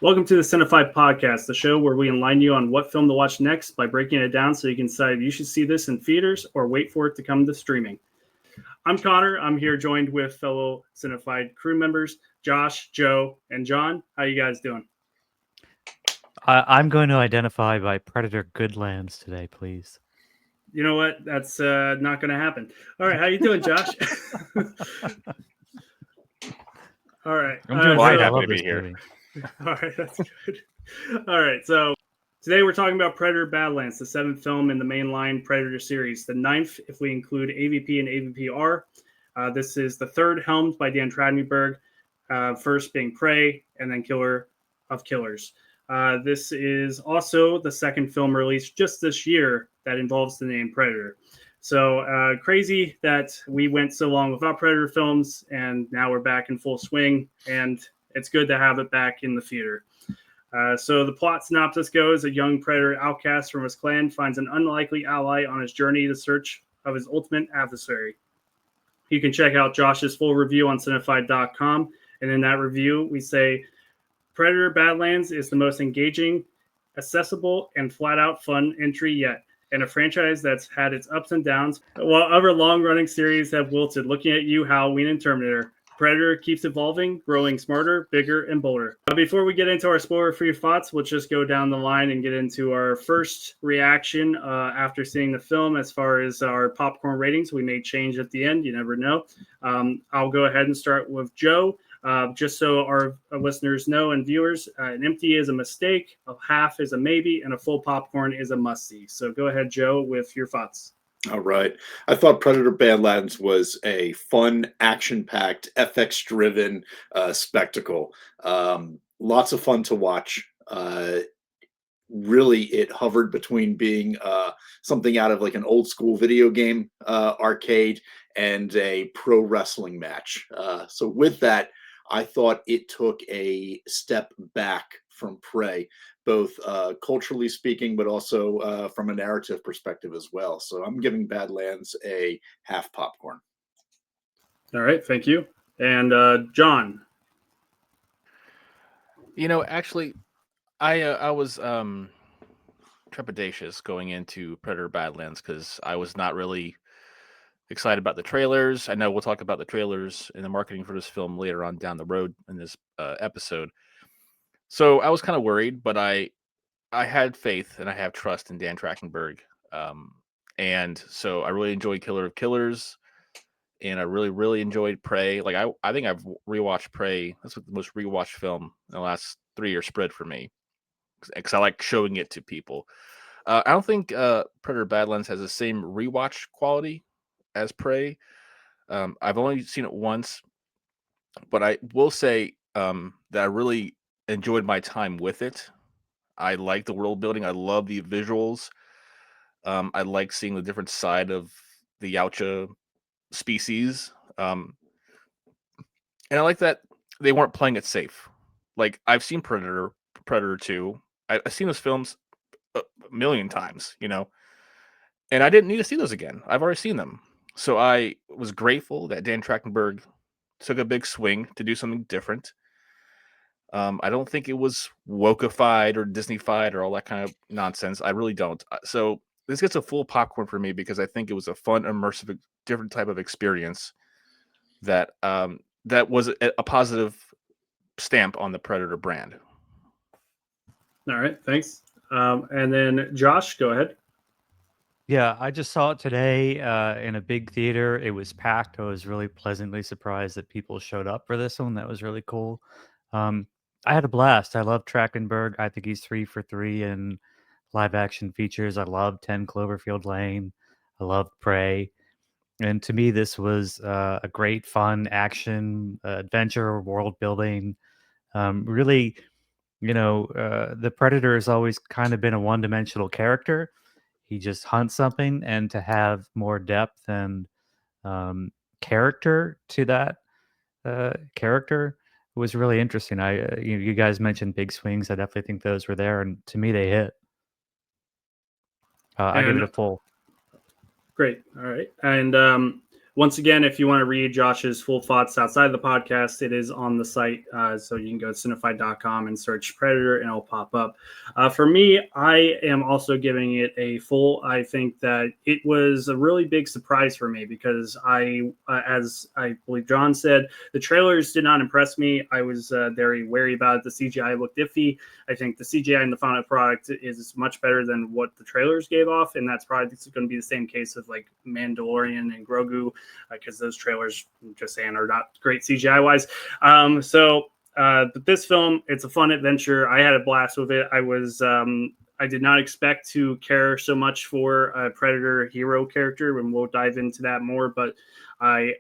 Welcome to the Cinefied Podcast, the show where we enlighten you on what film to watch next by breaking it down so you can decide if you should see this in theaters or wait for it to come to streaming. I'm Connor. I'm here joined with fellow Cinefied crew members, Josh, Joe, and John. How you guys doing? I'm going to identify by Predator Goodlands today, please. You know what? That's not going to happen. All right. How you doing, Josh? All right. I'm doing Well, great. I happy love to be this here. movie. All right. That's good. All right. So today we're talking about Predator Badlands, the seventh film in the mainline Predator series, the ninth if we include AVP and AVP-R. This is the third, helmed by Dan Trachtenberg, first being Prey and then Killer of Killers. This is also the second film released just this year that involves the name Predator. So crazy that we went so long without Predator films, and now we're back in full swing, and it's good to have it back in the theater. So the plot synopsis goes: a young Predator outcast from his clan finds an unlikely ally on his journey to search of his ultimate adversary. You can check out Josh's full review on Cinefied.com, and in that review, we say Predator Badlands is the most engaging, accessible, and flat-out fun entry yet, and a franchise that's had its ups and downs, while other long-running series have wilted. Looking at you, Halloween and Terminator, Predator keeps evolving, growing smarter, bigger, and bolder. Before we get into our spoiler-free thoughts, we'll just go down the line and get into our first reaction after seeing the film. As far as our popcorn ratings, we may change at the end. You never know. I'll go ahead and start with Joe. Just so our listeners know and viewers, an empty is a mistake, a half is a maybe, and a full popcorn is a must-see. So go ahead, Joe, with your thoughts. All right. I thought Predator Badlands was a fun, action-packed, FX-driven spectacle. Lots of fun to watch. Really, it hovered between being something out of like an old-school video game arcade and a pro wrestling match. So with that, I thought it took a step back from Prey, both culturally speaking, but also from a narrative perspective as well. So I'm giving Badlands a half popcorn. All right, thank you. And John. You know, actually, I was trepidatious going into Predator Badlands because I was not really excited about the trailers. I know we'll talk about the trailers and the marketing for this film later on down the road in this episode. So I was kind of worried, but I had faith and I have trust in Dan Trachtenberg. And so I really enjoyed Killer of Killers, and I really enjoyed Prey. Like I think I've rewatched Prey. That's the most rewatched film in the last 3-year spread for me, because I like showing it to people. I don't think Predator Badlands has the same rewatch quality as Prey. I've only seen it once, but I will say that I really enjoyed my time with it. I like the world building. I love the visuals. I like seeing the different side of the Yautja species. And I like that they weren't playing it safe. Like, I've seen Predator 2. I've seen those films a million times, you know, and I didn't need to see those again. I've already seen them. So I was grateful that Dan Trachtenberg took a big swing to do something different. I don't think it was wokeified or Disneyfied or all that kind of nonsense. I really don't. So this gets a full popcorn for me because I think it was a fun, immersive, different type of experience that that was a positive stamp on the Predator brand. All right, thanks. And then Josh, go ahead. Yeah, I just saw it today in a big theater. It was packed. I was really pleasantly surprised that people showed up for this one. That was really cool. I had a blast. I love Trachtenberg. I think he's 3 for 3 in live action features. I love 10 Cloverfield Lane. I love Prey. And to me, this was a great, fun action, adventure, world building. Really, the Predator has always kind of been a one-dimensional character. He just hunts something, and to have more depth and character to that character was really interesting. You guys mentioned big swings. I definitely think those were there, and to me, they hit. I give it a full. Great. All right. And once again, if you want to read Josh's full thoughts outside of the podcast, it is on the site. So you can go to cinefied.com and search Predator and it'll pop up. For me, I am also giving it a full. I think that it was a really big surprise for me because as I believe John said, the trailers did not impress me. I was very wary about it. The CGI looked iffy. I think the CGI in the final product is much better than what the trailers gave off. And that's probably going to be the same case with like Mandalorian and Grogu, because those trailers, just saying, are not great CGI wise. But this film, it's a fun adventure. I had a blast with it. I did not expect to care so much for a Predator hero character, and we'll dive into that more. But I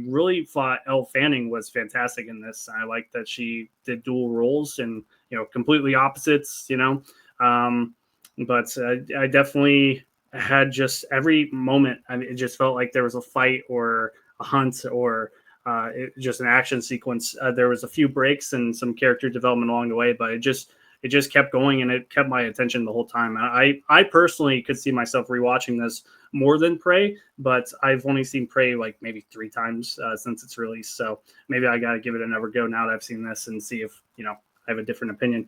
really thought Elle Fanning was fantastic in this. I like that she did dual roles and, completely opposites, but I definitely had just every moment. I mean, it just felt like there was a fight or a hunt or just an action sequence. There was a few breaks and some character development along the way, but it just kept going and it kept my attention the whole time. I personally could see myself rewatching this more than Prey, but I've only seen Prey like maybe 3 times since its release. So maybe I got to give it another go now that I've seen this and see if, I have a different opinion.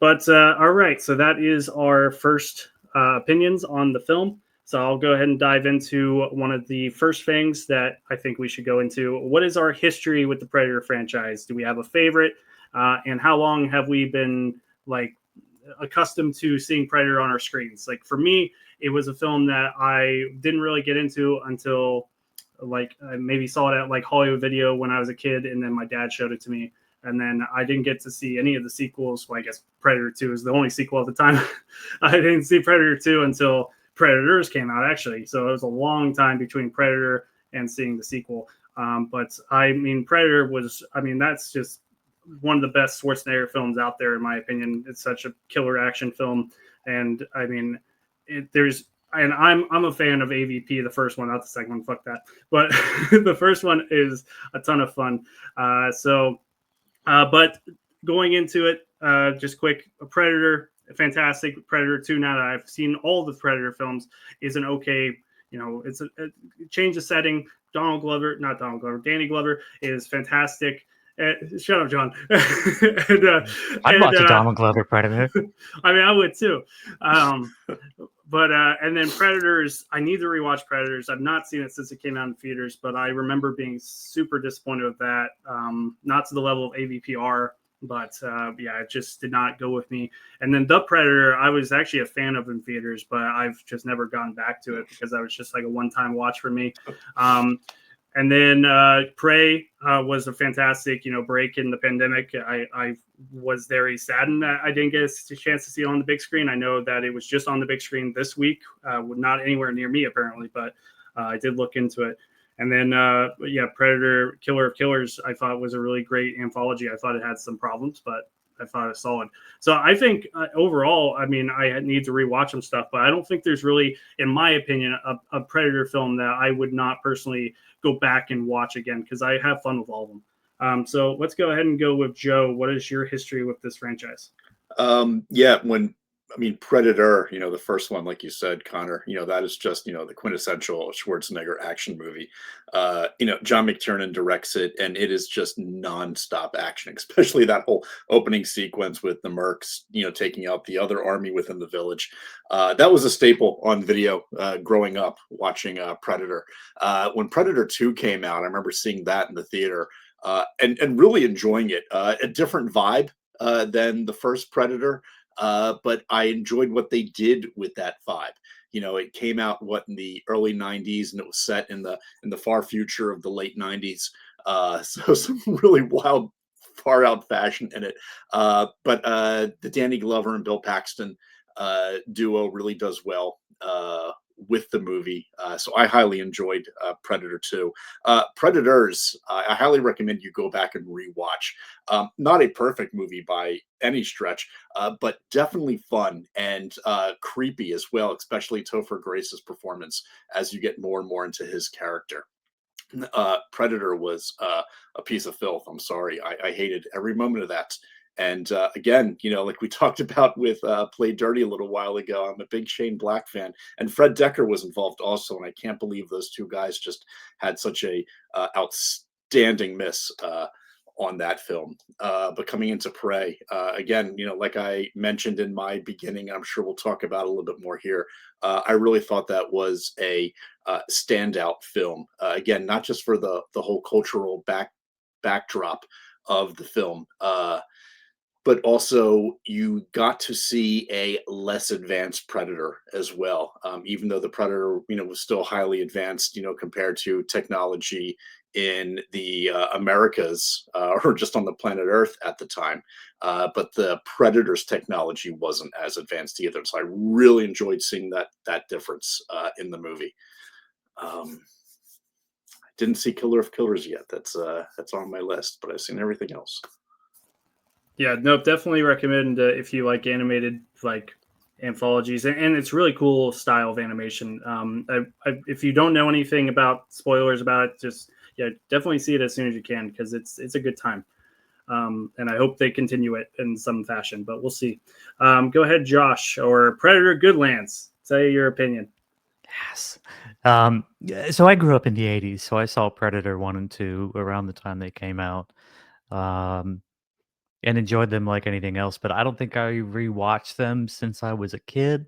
But all right, so that is our first opinions on the film. So I'll go ahead and dive into one of the first things that I think we should go into. What is our history with the Predator franchise? Do we have a favorite? And how long have we been accustomed to seeing Predator on our screens? Like for me, it was a film that I didn't really get into until I maybe saw it at Hollywood Video when I was a kid, and then my dad showed it to me. And then I didn't get to see any of the sequels. Well, I guess Predator 2 is the only sequel at the time. I didn't see Predator 2 until Predators came out, actually. So it was a long time between Predator and seeing the sequel. But I mean, Predator that's just one of the best Schwarzenegger films out there, in my opinion. It's such a killer action film. And I mean, I'm a fan of AVP, the first one, not the second one. Fuck that. But the first one is a ton of fun. But going into it, just quick, Predator, fantastic. Predator 2, now that I've seen all the Predator films, is an okay, it's a change of setting. Danny Glover is fantastic. Shut up, John. I'd watch a Donald Glover Predator. I mean, I would too. But and then Predators, I need to rewatch Predators. I've not seen it since it came out in theaters, but I remember being super disappointed with that. Not to the level of AVPR, but it just did not go with me. And then The Predator, I was actually a fan of in theaters, but I've just never gone back to it because that was just like a one-time watch for me. And then Prey was a fantastic, break in the pandemic. I was very saddened that I didn't get a chance to see it on the big screen. I know that it was just on the big screen this week, not anywhere near me apparently, but I did look into it. And then, Predator, Killer of Killers, I thought was a really great anthology. I thought it had some problems, but I thought it was solid. So I think overall, I mean, I need to rewatch some stuff, but I don't think there's really, in my opinion, a Predator film that I would not personally go back and watch again because I have fun with all of them. So let's go ahead and go with Joe. What is your history with this franchise? Predator, the first one, like you said, Connor, that is just, the quintessential Schwarzenegger action movie. John McTiernan directs it, and it is just nonstop action, especially that whole opening sequence with the Mercs, taking out the other army within the village. That was a staple on video growing up, watching Predator. When Predator 2 came out, I remember seeing that in the theater and really enjoying it. A different vibe than the first Predator. But I enjoyed what they did with that vibe. It came out in the early 90s, and it was set in the far future of the late 90s. So some really wild, far out fashion in it. But the Danny Glover and Bill Paxton duo really does well with the movie. So I highly enjoyed Predator 2. Predators, I highly recommend you go back and rewatch. Not a perfect movie by any stretch, but definitely fun and creepy as well, especially Topher Grace's performance as you get more and more into his character. Predator was a piece of filth. I'm sorry. I hated every moment of that. And again, like we talked about with Play Dirty a little while ago, I'm a big Shane Black fan, and Fred Dekker was involved also, and I can't believe those two guys just had such a outstanding miss on that film. But coming into Prey, again, like I mentioned in my beginning, I'm sure we'll talk about a little bit more here. I really thought that was a standout film. Again, not just for the whole cultural backdrop of the film, but also you got to see a less advanced Predator as well. Even though the Predator, was still highly advanced, compared to technology in the Americas or just on the planet Earth at the time. But the Predator's technology wasn't as advanced either. So I really enjoyed seeing that difference in the movie. Didn't see Killer of Killers yet. That's on my list, but I've seen everything else. Yeah, no, definitely recommend if you like animated anthologies, and it's really cool style of animation. If you don't know anything about spoilers about it, just definitely see it as soon as you can, because it's a good time. And I hope they continue it in some fashion, but we'll see. Go ahead, Josh, or Predator Goodlands. Say your opinion. Yes. So I grew up in the 80s, so I saw Predator 1 and 2 around the time they came out. And enjoyed them like anything else, but I don't think I rewatched them since I was a kid.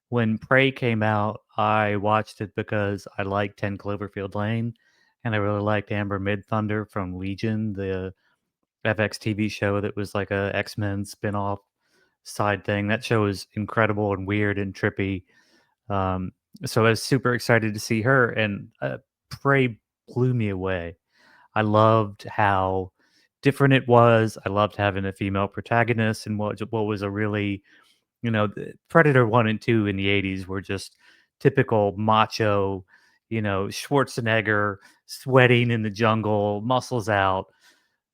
When Prey came out, I watched it because I liked 10 Cloverfield Lane, and I really liked Amber Midthunder from Legion, the FX TV show that was like a X-Men spin-off side thing. That show is incredible and weird and trippy. So I was super excited to see her, and Prey blew me away. I loved how different it was. I loved having a female protagonist, and what was a really, Predator 1 and 2 in the 80s were just typical macho, Schwarzenegger sweating in the jungle, muscles out.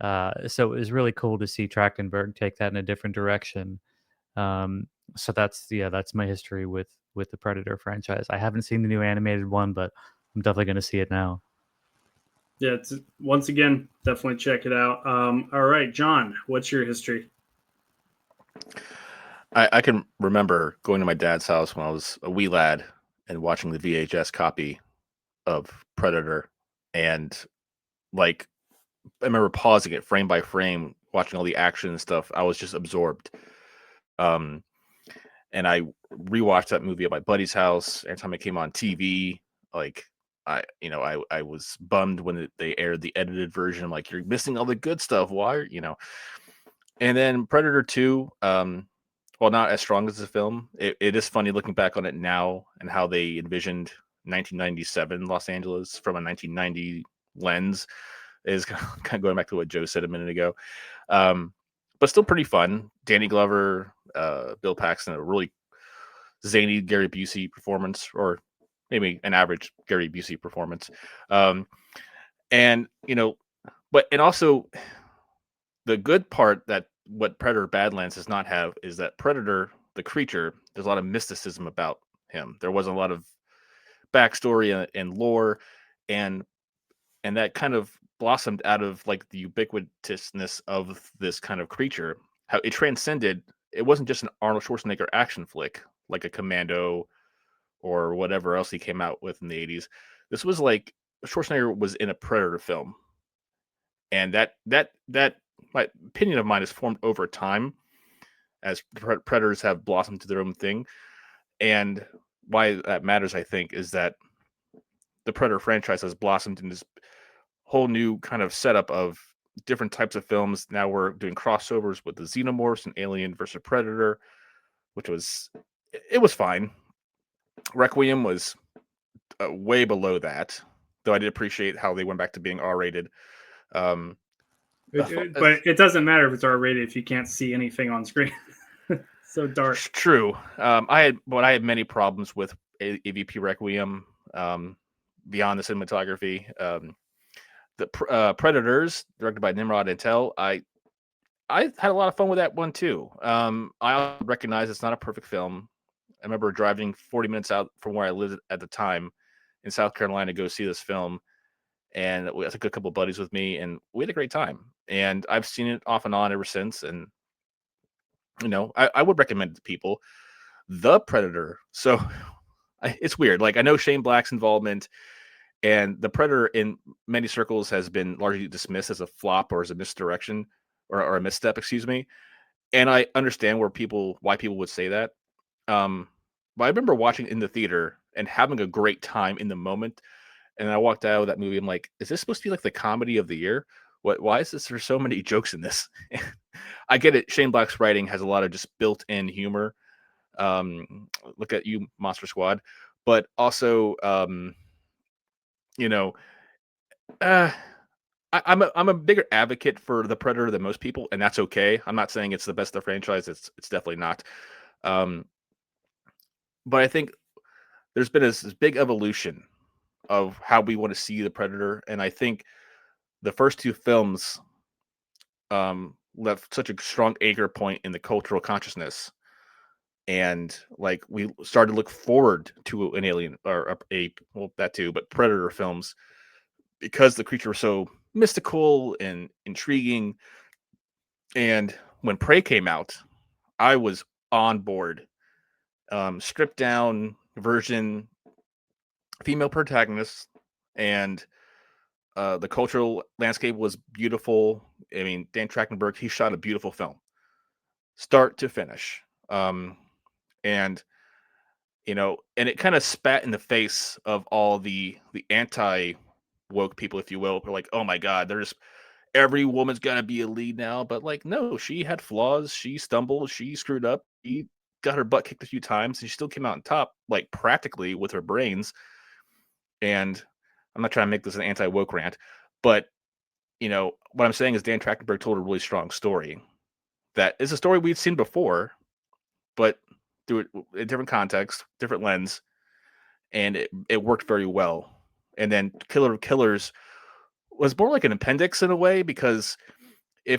So it was really cool to see Trachtenberg take that in a different direction. So that's my history with the Predator franchise. I haven't seen the new animated one, but I'm definitely going to see it now. Yeah, once again, definitely check it out. All right, John, what's your history? I can remember going to my dad's house when I was a wee lad and watching the VHS copy of Predator, and I remember pausing it frame by frame, watching all the action and stuff. I was just absorbed. And I rewatched that movie at my buddy's house. Every time it came on TV, I was bummed when they aired the edited version. I'm like, you're missing all the good stuff. Why? And then Predator 2, while not as strong as the film, it is funny looking back on it now and how they envisioned 1997 Los Angeles from a 1990 lens is kind of going back to what Joe said a minute ago. But still pretty fun. Danny Glover, Bill Paxton, a really zany Gary Busey performance, or maybe an average Gary Busey performance. And also the good part that what Predator Badlands does not have is that Predator, the creature, there's a lot of mysticism about him. There wasn't a lot of backstory and lore, and that kind of blossomed out of the ubiquitousness of this kind of creature. How it transcended. It wasn't just an Arnold Schwarzenegger action flick like a Commando or whatever else he came out with in the 80s. This was like Schwarzenegger was in a Predator film. And that my opinion of mine is formed over time as Predators have blossomed to their own thing. And why that matters, I think, is that the Predator franchise has blossomed in this whole new kind of setup of different types of films. Now we're doing crossovers with the Xenomorphs and Alien versus Predator, which was fine. Requiem was way below that, though I did appreciate how they went back to being R-rated. But it doesn't matter if it's R-rated if you can't see anything on screen. So dark. True. I had many problems with AVP Requiem beyond the cinematography. The Predators, directed by Nimrod Antel, I had a lot of fun with that one too. I recognize it's not a perfect film. I remember driving 40 minutes out from where I lived at the time in South Carolina to go see this film. And I took a couple of buddies with me, and we had a great time. And I've seen it off and on ever since. And I would recommend it to people. The Predator. So it's weird. Like, I know Shane Black's involvement, and The Predator in many circles has been largely dismissed as a flop or as a misdirection or a misstep, excuse me. And I understand why people would say that. But I remember watching in the theater and having a great time in the moment. And I walked out of that movie. I'm like, is this supposed to be like the comedy of the year? Why is this? There's so many jokes in this. I get it. Shane Black's writing has a lot of just built-in humor. Look at you, Monster Squad. But also, you know, I'm a bigger advocate for the Predator than most people, and that's okay. I'm not saying it's the best of the franchise. It's definitely not. But I think there's been this big evolution of how we want to see the Predator, and I think the first two films left such a strong anchor point in the cultural consciousness, and like we started to look forward to an alien or that too, but Predator films, because the creature was so mystical and intriguing. And when Prey came out, I was on board. Stripped down version, female protagonist, and the cultural landscape was beautiful. I mean, Dan Trachtenberg, he shot a beautiful film, start to finish. And and it kind of spat in the face of all the anti woke people, if you will. Who are like, oh my God, there's every woman's gonna be a lead now. But like, no, she had flaws. She stumbled. She screwed up. She got her butt kicked a few times, and she still came out on top, like practically with her brains. And I'm not trying to make this an anti-woke rant, but what I'm saying is Dan Trachtenberg told a really strong story that is a story we'd seen before, but through it in different context, different lens, and it worked very well. And then Killer of Killers was more like an appendix in a way, because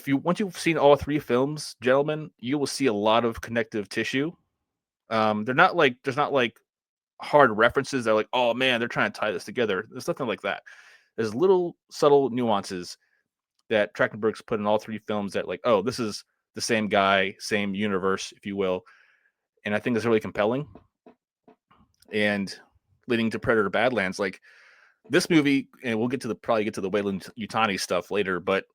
once you've seen all three films, gentlemen, you will see a lot of connective tissue. There's not like hard references that are like, oh man, they're trying to tie this together. There's nothing like that. There's little subtle nuances that Trachtenberg's put in all three films that, like, oh, this is the same guy, same universe, if you will. And I think it's really compelling. And leading to Predator Badlands, like this movie, and we'll probably get to the Weyland-Yutani stuff later, but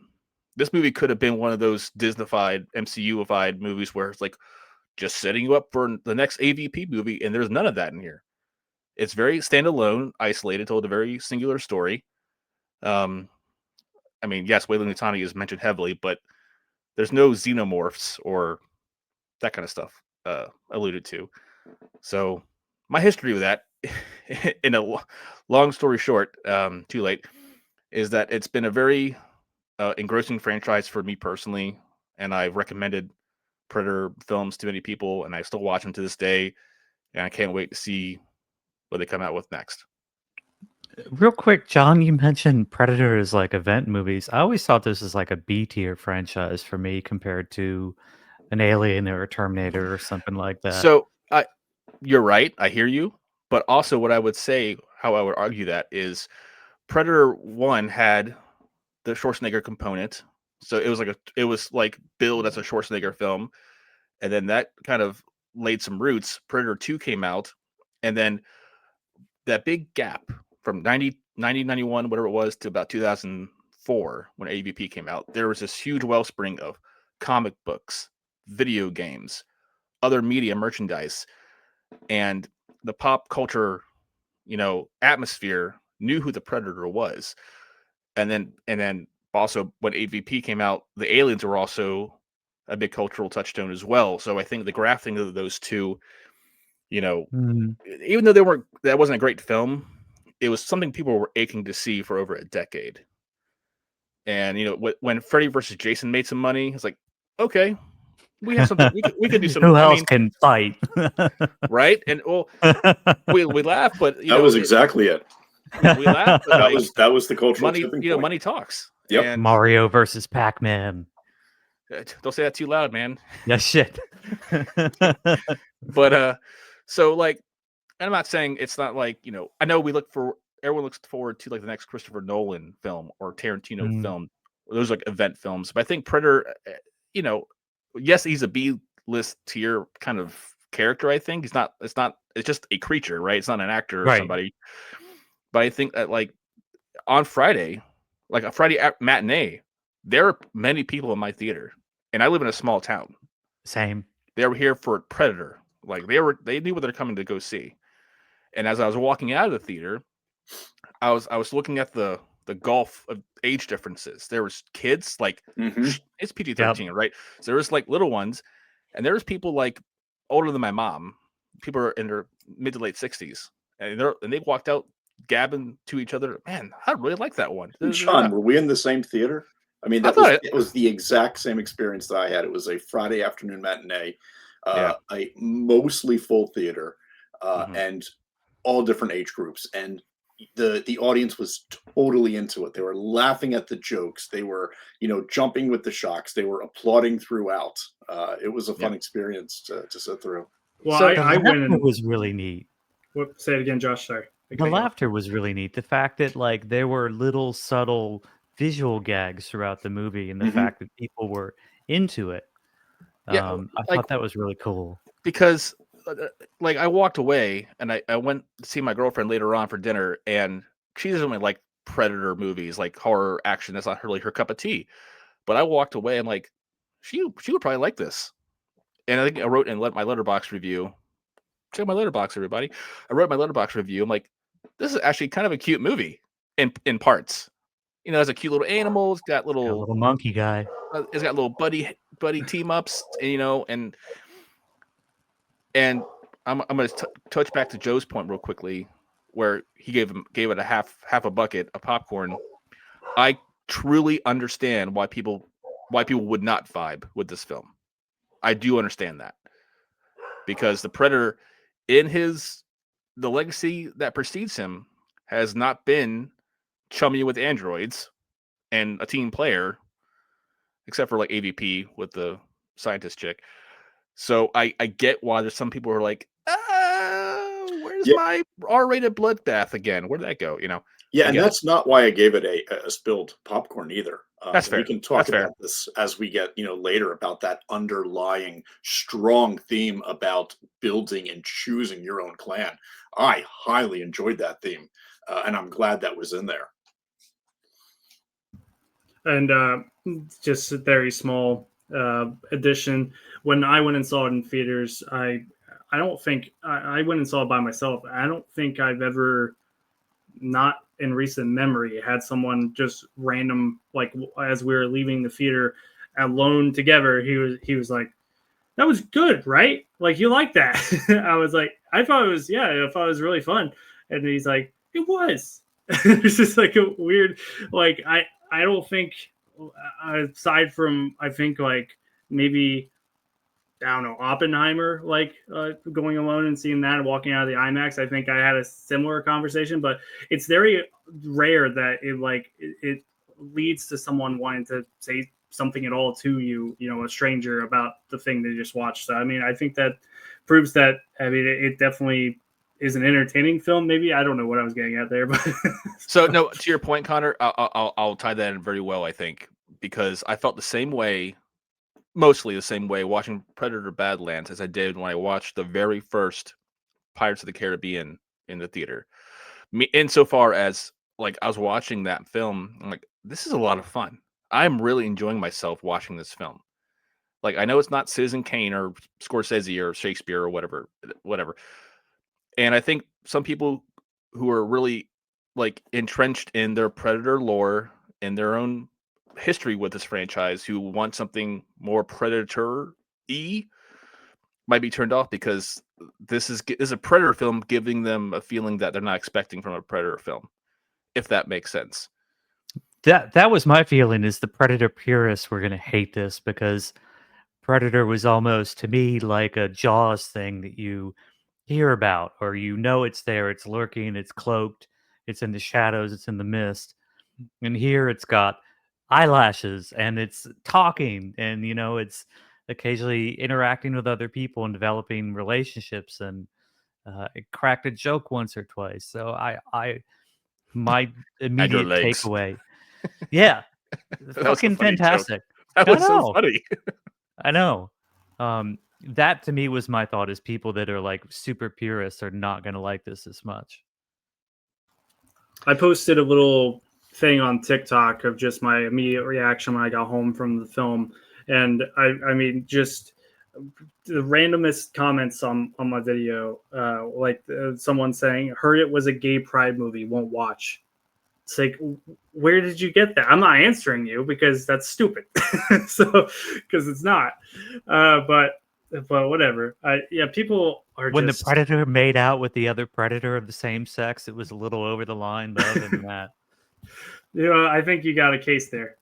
this movie could have been one of those Disney-fied, MCU-ified movies where it's like just setting you up for the next AVP movie, and there's none of that in here. It's very standalone, isolated, told a very singular story. I mean, yes, Weyland-Yutani is mentioned heavily, but there's no xenomorphs or that kind of stuff alluded to. So my history with that, in a long story short, too late, is that it's been a very engrossing franchise for me personally, and I've recommended Predator films to many people, and I still watch them to this day, and I can't wait to see what they come out with next. Real quick, John, you mentioned Predator as like event movies. I always thought this was like a B tier franchise for me compared to an Alien or a Terminator or something like that. So you're right. I hear you. But also what I would say, how I would argue that is Predator 1 had the Schwarzenegger component. So it was like billed as a Schwarzenegger film. And then that kind of laid some roots. Predator 2 came out. And then that big gap from 91, whatever it was, to about 2004 when AVP came out, there was this huge wellspring of comic books, video games, other media merchandise, and the pop culture, atmosphere knew who the Predator was. And then also when AVP came out, the aliens were also a big cultural touchstone as well. So I think the grafting of those two, even though that wasn't a great film, it was something people were aching to see for over a decade. And when Freddy versus Jason made some money, it's like, okay, we have something. We could do something. Who else can fight? Right? And we laugh, but that was exactly it. We laugh. But that was the cultural money. tipping point. Money talks. Yep. And Mario versus Pac-Man. Don't say that too loud, man. Yeah, shit. But so like, and I'm not saying it's not like, I know everyone looks forward to like the next Christopher Nolan film or Tarantino film. Those are like event films. But I think Predator, yes, he's a B list tier kind of character. I think it's not. It's just a creature, right? It's not an actor or Right. somebody. But I think that like on Friday, like a Friday matinee, there are many people in my theater, and I live in a small town. Same. They were here for Predator. Like they knew what they're coming to go see. And as I was walking out of the theater, I was looking at the gulf of age differences. There was kids like it's PG-13, right? So there was like little ones, and there was people like older than my mom. People are in their mid to late 60s, and they walked out gabbing to each other. Man, I really like that one. John, were we in the same theater? I mean, it was the exact same experience that I had. It was a Friday afternoon matinee, a mostly full theater, and all different age groups. And the audience was totally into it. They were laughing at the jokes. They were, jumping with the shocks. They were applauding throughout. It was a fun experience to sit through. Well, So I went and was really neat. Say it again, Josh. Sorry. The laughter was really neat. The fact that like there were little subtle visual gags throughout the movie, and the fact that people were into it. I thought that was really cool. Because like I walked away and I went to see my girlfriend later on for dinner, and she doesn't really like Predator movies, like horror action. That's not really her cup of tea. But I walked away and like she would probably like this. And I think I wrote in my letterbox review. Check my letterbox, everybody. I wrote my letterbox review. I'm like, this is actually kind of a cute movie in parts. It has a cute little animal. It's got little monkey guy. It's got little buddy team ups, and I'm going to touch back to Joe's point real quickly, where he gave it a half a bucket of popcorn. I truly understand why people would not vibe with this film. I do understand that, because the Predator, in the legacy that precedes him, has not been chummy with androids and a team player, except for like AVP with the scientist chick. So I get why there's some people who are like, where's my R-rated bloodbath again? Where'd that go? Yeah, and that's not why I gave it a spilled popcorn either. That's fair. We can talk about this as we get later about that underlying strong theme about building and choosing your own clan. I highly enjoyed that theme, and I'm glad that was in there. And just a very small addition. When I went and saw it in theaters, I don't think I went and saw it by myself. I don't think I've ever, not in recent memory, had someone just random, like as we were leaving the theater alone together, he was like, that was good, right? Like, you like that? I was like, I thought it was really fun. And he's like, it was. It's just like a weird, like, I don't think, aside from, I think like maybe, I don't know, Oppenheimer, like going alone and seeing that and walking out of the IMAX, I think I had a similar conversation, but it's very rare that it leads to someone wanting to say something at all to you, a stranger, about the thing they just watched. So, I mean, I think that proves that, it definitely is an entertaining film. Maybe, I don't know what I was getting at there, but so no, to your point, Connor, I'll tie that in very well, I think, because I felt the same way, mostly the same way, watching Predator Badlands as I did when I watched the very first Pirates of the Caribbean in the theater. Insofar as, like, I was watching that film, I'm like, this is a lot of fun. I'm really enjoying myself watching this film. Like, I know it's not Citizen Kane or Scorsese or Shakespeare or whatever. And I think some people who are really like entrenched in their Predator lore and their own history with this franchise, who want something more Predator-y, might be turned off, because this is a Predator film giving them a feeling that they're not expecting from a Predator film, if that makes sense. That was my feeling, is the Predator purists were going to hate this, because Predator was almost, to me, like a Jaws thing that you hear about, or it's there, it's lurking, it's cloaked, it's in the shadows, it's in the mist. And here it's got eyelashes, and it's talking, and it's occasionally interacting with other people and developing relationships, and it cracked a joke once or twice. So my immediate takeaway, fucking fantastic. That was so funny. I know. that to me was my thought, is people that are like super purists are not going to like this as much. I posted a little thing on TikTok of just my immediate reaction when I got home from the film. And I mean, just the randomest comments on my video, someone saying, heard it was a gay pride movie, won't watch. It's like, where did you get that? I'm not answering you because that's stupid. So, because it's not. But whatever. Yeah, people are When just... the predator made out with the other predator of the same sex, it was a little over the line, but other than that. You know, I think you got a case there.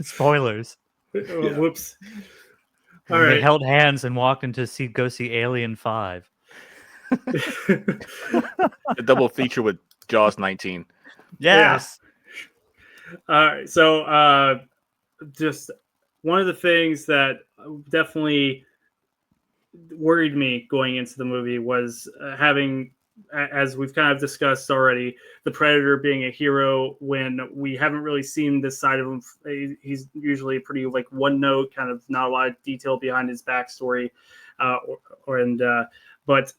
Spoilers. Whoops. When All they right. held hands and walked into go see Alien 5. A double feature with Jaws 19. Yes. All right. So just one of the things that definitely worried me going into the movie was having, as we've kind of discussed already, the Predator being a hero when we haven't really seen this side of him. He's usually pretty like one note, kind of not a lot of detail behind his backstory. But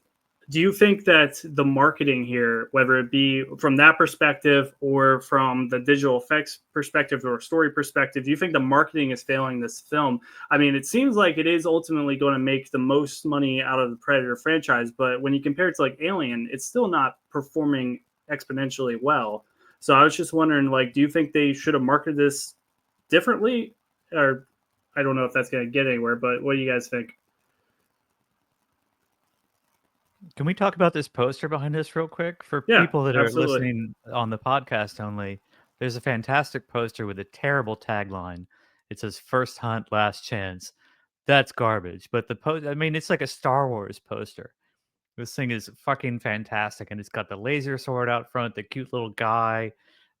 do you think that the marketing here, whether it be from that perspective or from the digital effects perspective or story perspective, do you think the marketing is failing this film? I mean, it seems like it is ultimately going to make the most money out of the Predator franchise, but when you compare it to like Alien, it's still not performing exponentially well. So I was just wondering, like, do you think they should have marketed this differently? Or I don't know if that's going to get anywhere, but what do you guys think? Can we talk about this poster behind us real quick? For people that are listening on the podcast only, there's a fantastic poster with a terrible tagline. It says "First Hunt, Last Chance." That's garbage. But the I mean, it's like a Star Wars poster. This thing is fucking fantastic, and it's got the laser sword out front, the cute little guy,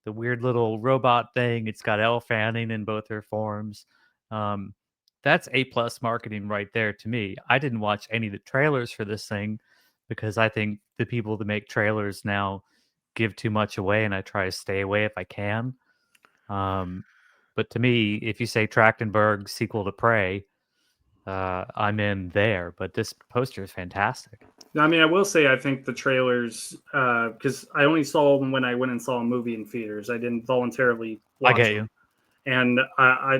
the weird little robot thing. It's got Elle Fanning in both her forms. That's A+ marketing right there to me. I didn't watch any of the trailers for this thing because I think the people that make trailers now give too much away, and I try to stay away if I can. But to me, if you say Trachtenberg sequel to Prey, I'm in there. But this poster is fantastic. I mean, I will say I think the trailers, because I only saw them when I went and saw a movie in theaters. I didn't voluntarily watch I get them. you. And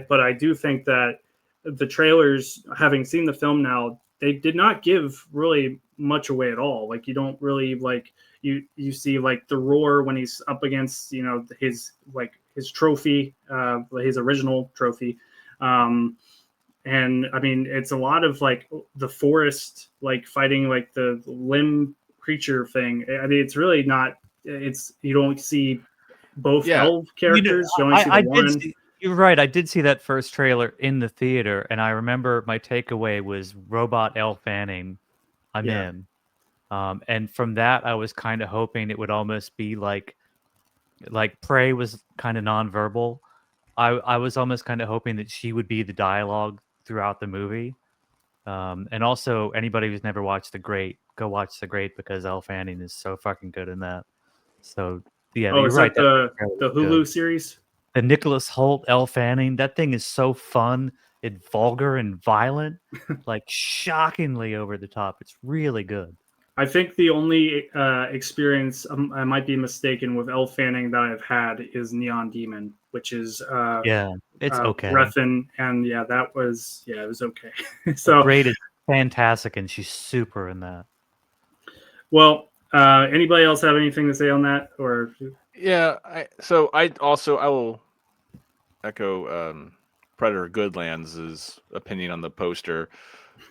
but I do think that the trailers, having seen the film now, they did not give really much away at all. Like, you don't really like you see like the roar when he's up against, you know, his trophy, his original trophy. And I mean, it's a lot of like the forest, like fighting like the limb creature thing. I mean, it's really not. It's, you don't see both elf characters. You only see the one. You're right. I did see that first trailer in the theater, and I remember my takeaway was robot Elle Fanning. I'm in. And from that, I was kind of hoping it would almost be like Prey was kind of nonverbal. I was almost kind of hoping that she would be the dialogue throughout the movie. And also, anybody who's never watched The Great, go watch The Great, because Elle Fanning is so fucking good in that. So yeah, you're right. The Hulu series? The Nicholas Hoult, Elle Fanning, that thing is so fun and vulgar and violent, like shockingly over the top. It's really good. I think the only experience, I might be mistaken, with Elle Fanning that I've had is Neon Demon, which is it's okay. Refn, and it was okay. So Great is fantastic, and she's super in that. Well, anybody else have anything to say on that? Or I will echo Predator Goodlands' opinion on the poster.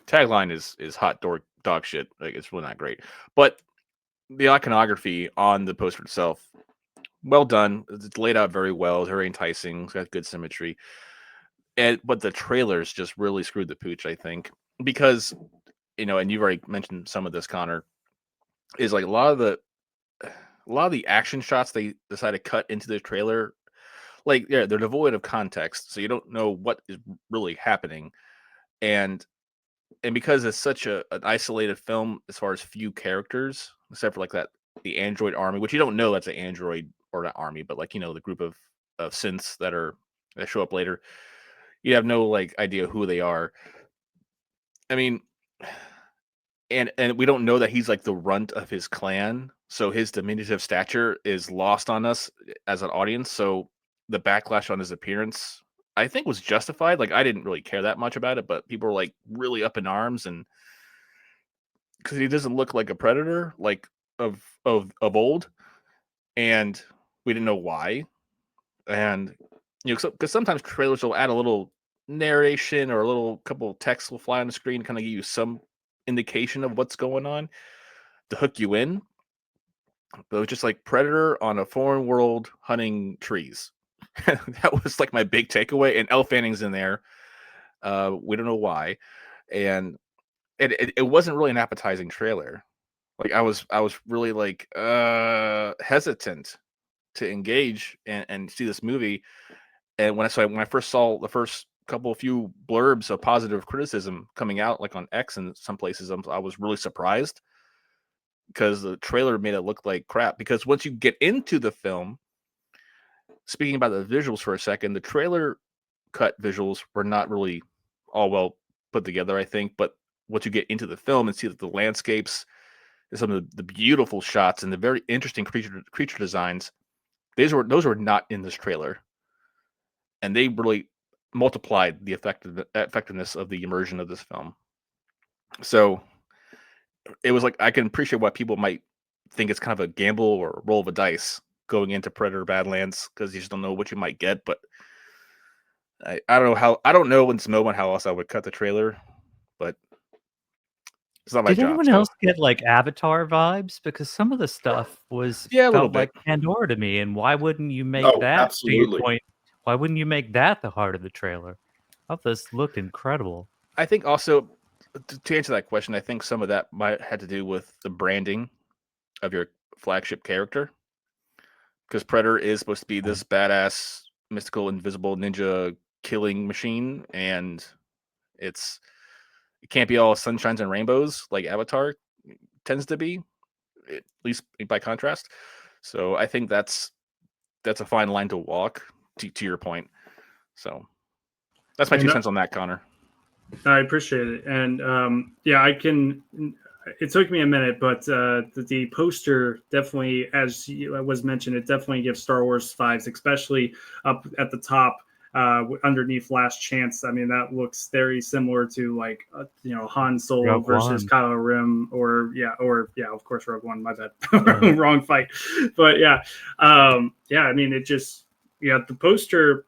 Tagline is hot dog shit. Like, it's really not great, but the iconography on the poster itself, well done. It's laid out very well. It's very enticing. It's got good symmetry. But the trailers just really screwed the pooch, I think, because, you know, and you've already mentioned some of this, Connor, is like a lot of the action shots they decide to cut into the trailer, like, they're devoid of context, so you don't know what is really happening, and because it's such an isolated film as far as few characters, except for like the android army, which you don't know that's an android, or not army, but like, you know, the group of synths that show up later, you have no like idea who they are. I mean, and we don't know that he's like the runt of his clan, so his diminutive stature is lost on us as an audience. So the backlash on his appearance, I think, was justified. Like I didn't really care that much about it, but people were like really up in arms, and because he doesn't look like a predator, like of old, and we didn't know why. And because sometimes trailers will add a little narration or a little couple of text will fly on the screen, kind of give you some indication of what's going on to hook you in. But it was just like Predator on a foreign world hunting trees. That was like my big takeaway. And Elle Fanning's in there. We don't know why, and it wasn't really an appetizing trailer. Like I was really like hesitant to engage and see this movie. And when I first saw the first few blurbs of positive criticism coming out, like on X and some places, I was really surprised because the trailer made it look like crap. Because once you get into the film, speaking about the visuals for a second, the trailer cut visuals were not really all well put together, I think. But once you get into the film and see that the landscapes and some of the beautiful shots and the very interesting creature designs, those were not in this trailer. And they really multiplied the effectiveness of the immersion of this film. So it was like I can appreciate why people might think it's kind of a gamble or a roll of a dice going into Predator Badlands because you just don't know what you might get. But I don't know in this moment how else I would cut the trailer, but it's not my Did job. anyone So else get like Avatar vibes? Because some of the stuff was yeah, a little felt bit. like Pandora to me, and why wouldn't you make Oh, that, to your absolutely. point, why wouldn't you make that the heart of the trailer? I thought this looked incredible. I think also to answer that question, I think some of that might have to do with the branding of your flagship character. Because Predator is supposed to be this badass, mystical, invisible ninja killing machine, and it can't be all sunshines and rainbows like Avatar tends to be, at least by contrast. So I think that's a fine line to walk. To your point, so that's my 2 cents on that, Connor. I appreciate it, and yeah, I can. It took me a minute, but the poster definitely, as was mentioned, it definitely gives Star Wars vibes, especially up at the top underneath Last Chance. I mean, that looks very similar to like Han Solo Rogue versus One. Kylo Ren, or of course Rogue One. My bad, wrong fight. But yeah. I mean, it just the poster,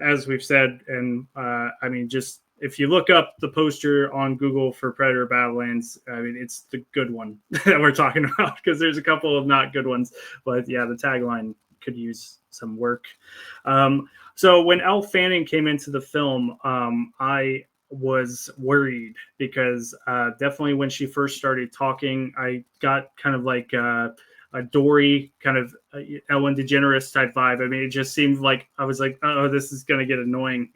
as we've said, and I mean, just if you look up the poster on Google for Predator Badlands, I mean, it's the good one that we're talking about, because there's a couple of not good ones. But yeah, the tagline could use some work. So when Elle Fanning came into the film, I was worried because definitely when she first started talking, I got kind of like a Dory kind of Ellen DeGeneres type vibe. I mean, it just seemed like I was like, oh, this is gonna get annoying.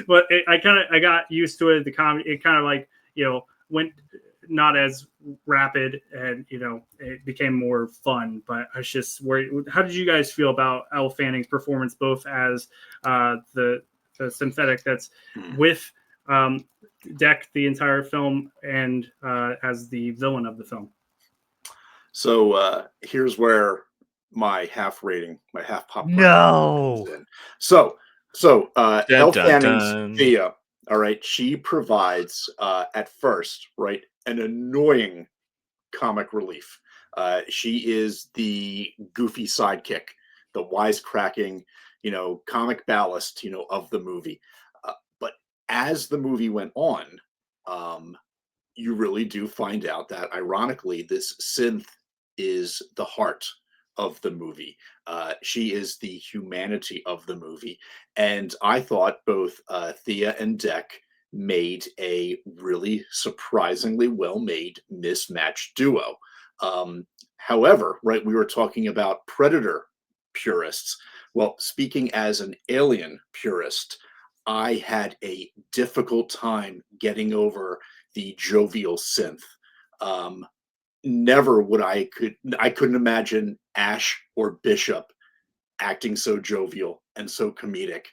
But I got used to it. The comedy, it kind of like went not as rapid, and it became more fun. But I was just worried. How did you guys feel about Elle Fanning's performance, both as the synthetic that's with Deck the entire film, and as the villain of the film? So here's where my half pop No. comes in. So Elle Fanning's dun. Thea, all right, she provides at first, right, an annoying comic relief. She is the goofy sidekick, the wisecracking, comic ballast, of the movie. But as the movie went on, you really do find out that, ironically, this synth is the heart of the movie. She is the humanity of the movie. And I thought both Thea and Deck made a really surprisingly well-made mismatched duo. However, right, we were talking about Predator purists. Well, speaking as an Alien purist, I had a difficult time getting over the jovial synth. Never would I couldn't imagine Ash or Bishop acting so jovial and so comedic.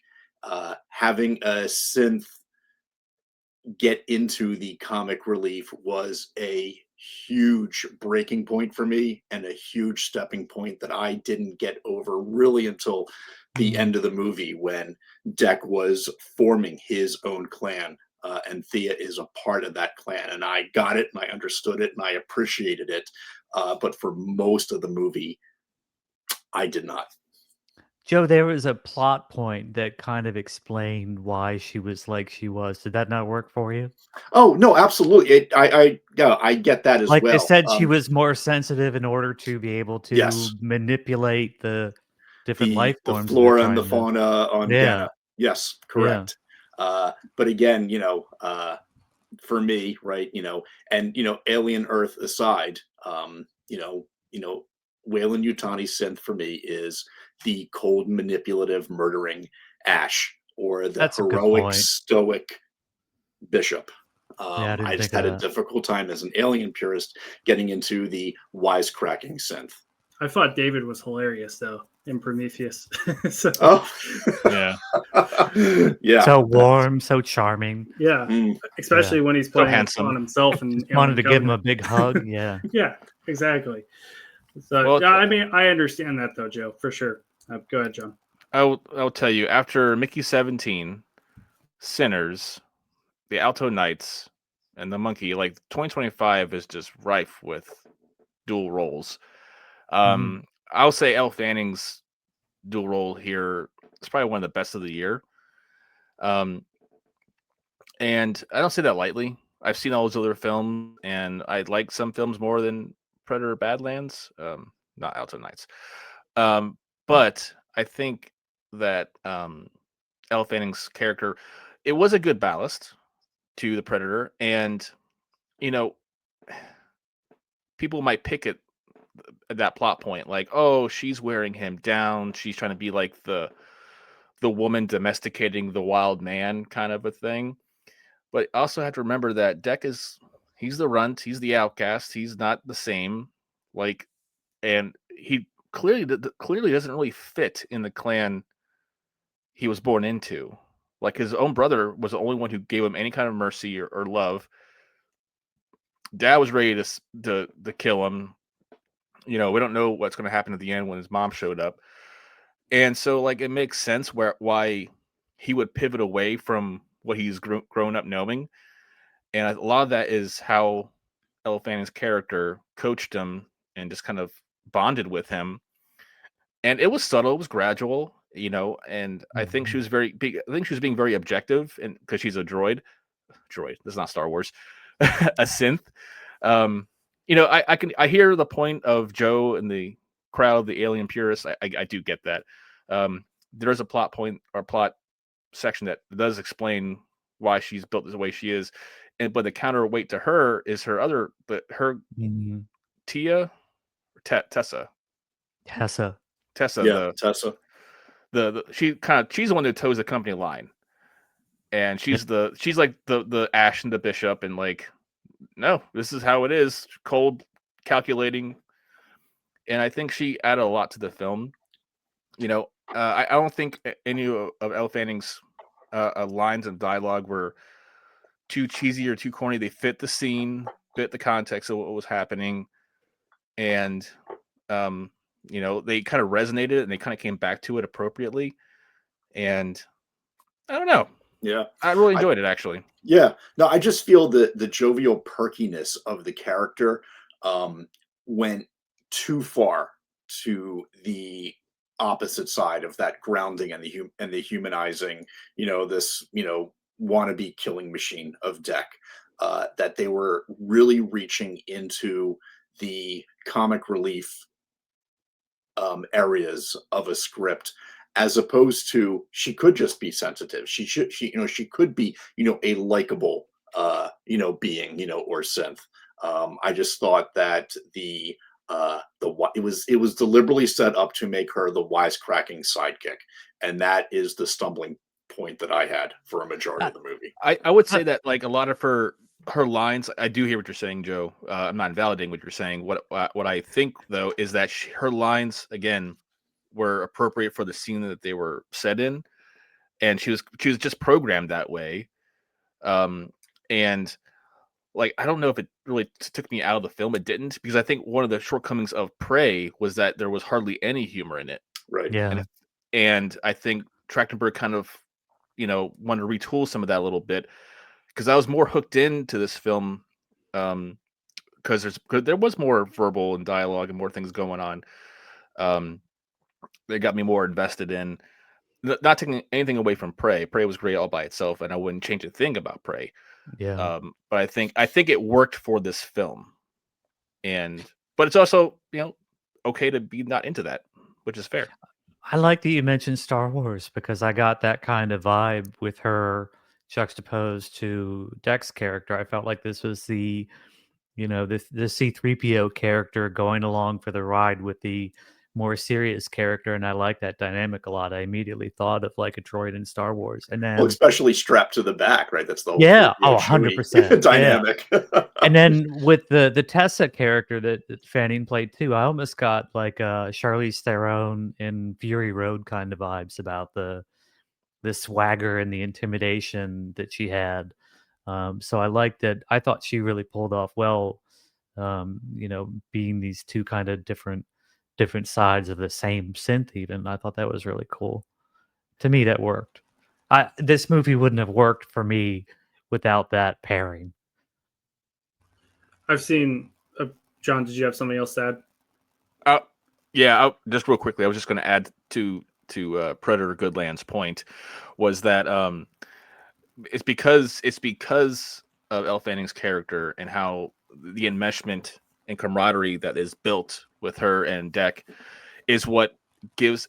Having a synth get into the comic relief was a huge breaking point for me and a huge stepping point that I didn't get over really until the end of the movie, when Deck was forming his own clan. And Thea is a part of that clan, and I got it, and I understood it, and I appreciated it. But for most of the movie, I did not. Joe, there was a plot point that kind of explained why she was like she was. Did that not work for you? Oh no, absolutely. I get that as Like they well. said, she was more sensitive in order to be able to Yes. manipulate the different life the forms. flora and the fauna on Yeah. Dana. Yes, correct. But again, for me, right, and Alien Earth aside, Wayland Yutani synth for me is the cold, manipulative, murdering Ash, or the That's a good heroic, point. stoic Bishop. Yeah, I didn't I just think had of a that. difficult time as an alien purist getting into the wisecracking synth. I thought David was hilarious though in Prometheus. So Oh, Yeah. yeah. So warm, so charming. yeah, Mm. especially when he's playing handsome. on himself and Just wanted to give him a big hug. Yeah. Yeah, exactly. So Well, yeah, I mean, I understand that though, Joe, for sure. Go ahead, John. I'll tell you, after Mickey 17, Sinners, the Alto Knights, and the Monkey, like 2025 is just rife with dual roles. I'll say Elle Fanning's dual role here is probably one of the best of the year. And I don't say that lightly. I've seen all those other films, and I like some films more than Predator Badlands, not Alto Knights. But I think that Elle Fanning's character, it was a good ballast to the Predator, and people might pick at that plot point, like, oh, she's wearing him down. She's trying to be like the woman domesticating the wild man kind of a thing. But also have to remember that Deck he's the runt, he's the outcast, he's not the same. Like, and he clearly doesn't really fit in the clan he was born into. Like, his own brother was the only one who gave him any kind of mercy or love. Dad was ready to kill him. We don't know what's going to happen at the end when his mom showed up. And so, like, it makes sense why he would pivot away from what he's grown up knowing. And a lot of that is how Elle Fanning's character coached him and just kind of bonded with him. And it was subtle, it was gradual, and I think she was being very objective, and because she's a droid, this is not Star Wars, a synth. I hear the point of Joe and the crowd, the alien purists. I do get that. There's a plot point or plot section that does explain why she's built the way she is, but the counterweight to her is her Tia, Tessa. Yeah, Tessa. She's the one that toes the company line, and she's like the Ash and the Bishop, and like, no, this is how it is, cold, calculating. And I think she added a lot to the film. I don't think any of Elle Fanning's lines and dialogue were too cheesy or too corny. They fit the scene, fit the context of what was happening, and they kind of resonated and they kind of came back to it appropriately. And I don't know. Yeah, I really enjoyed it, actually. Yeah, no, I just feel the jovial perkiness of the character went too far to the opposite side of that grounding and the humanizing, this wannabe killing machine of Deck. That they were really reaching into the comic relief areas of a script, as opposed to she could just be sensitive. She could be, a likable, being, or synth. I just thought that it was deliberately set up to make her the wisecracking sidekick, and that is the stumbling point that I had for a majority of the movie. I would say that, like, a lot of her lines, I do hear what you're saying, Joe. I'm not invalidating what you're saying. What I think, though, is that her lines, again, were appropriate for the scene that they were set in, and she was just programmed that way. And like, I don't know if it really took me out of the film. It didn't, because I think one of the shortcomings of Prey was that there was hardly any humor in it. Right. Yeah. And I think Trachtenberg kind of, wanted to retool some of that a little bit, because I was more hooked into this film, because there was more verbal and dialogue and more things going on. They got me more invested in, not taking anything away from Prey. Prey was great all by itself, and I wouldn't change a thing about Prey. Yeah. But I think it worked for this film, but it's also okay to be not into that, which is fair. I like that you mentioned Star Wars because I got that kind of vibe with her juxtaposed to Deck's character. I felt like this was the C-3PO character going along for the ride with the more serious character, and I like that dynamic a lot. I immediately thought of like a droid in Star Wars, and Well, then especially strapped to the back, right? That's the whole yeah, 3PO 100%, yeah. dynamic. And then with the Tessa character that Fanning played too, I almost got like Charlize Theron in Fury Road kind of vibes about the swagger and the intimidation that she had. So I liked that. I thought she really pulled off well. Being these two kind of different sides of the same synth. Even I thought that was really cool. To me, that worked. This movie wouldn't have worked for me without that pairing. I've seen. John, did you have something else to add? Yeah. Just real quickly, I was just going to add to Predator Goodland's point, was that it's because of Elle Fanning's character and how the enmeshment and camaraderie that is built with her and Deck is what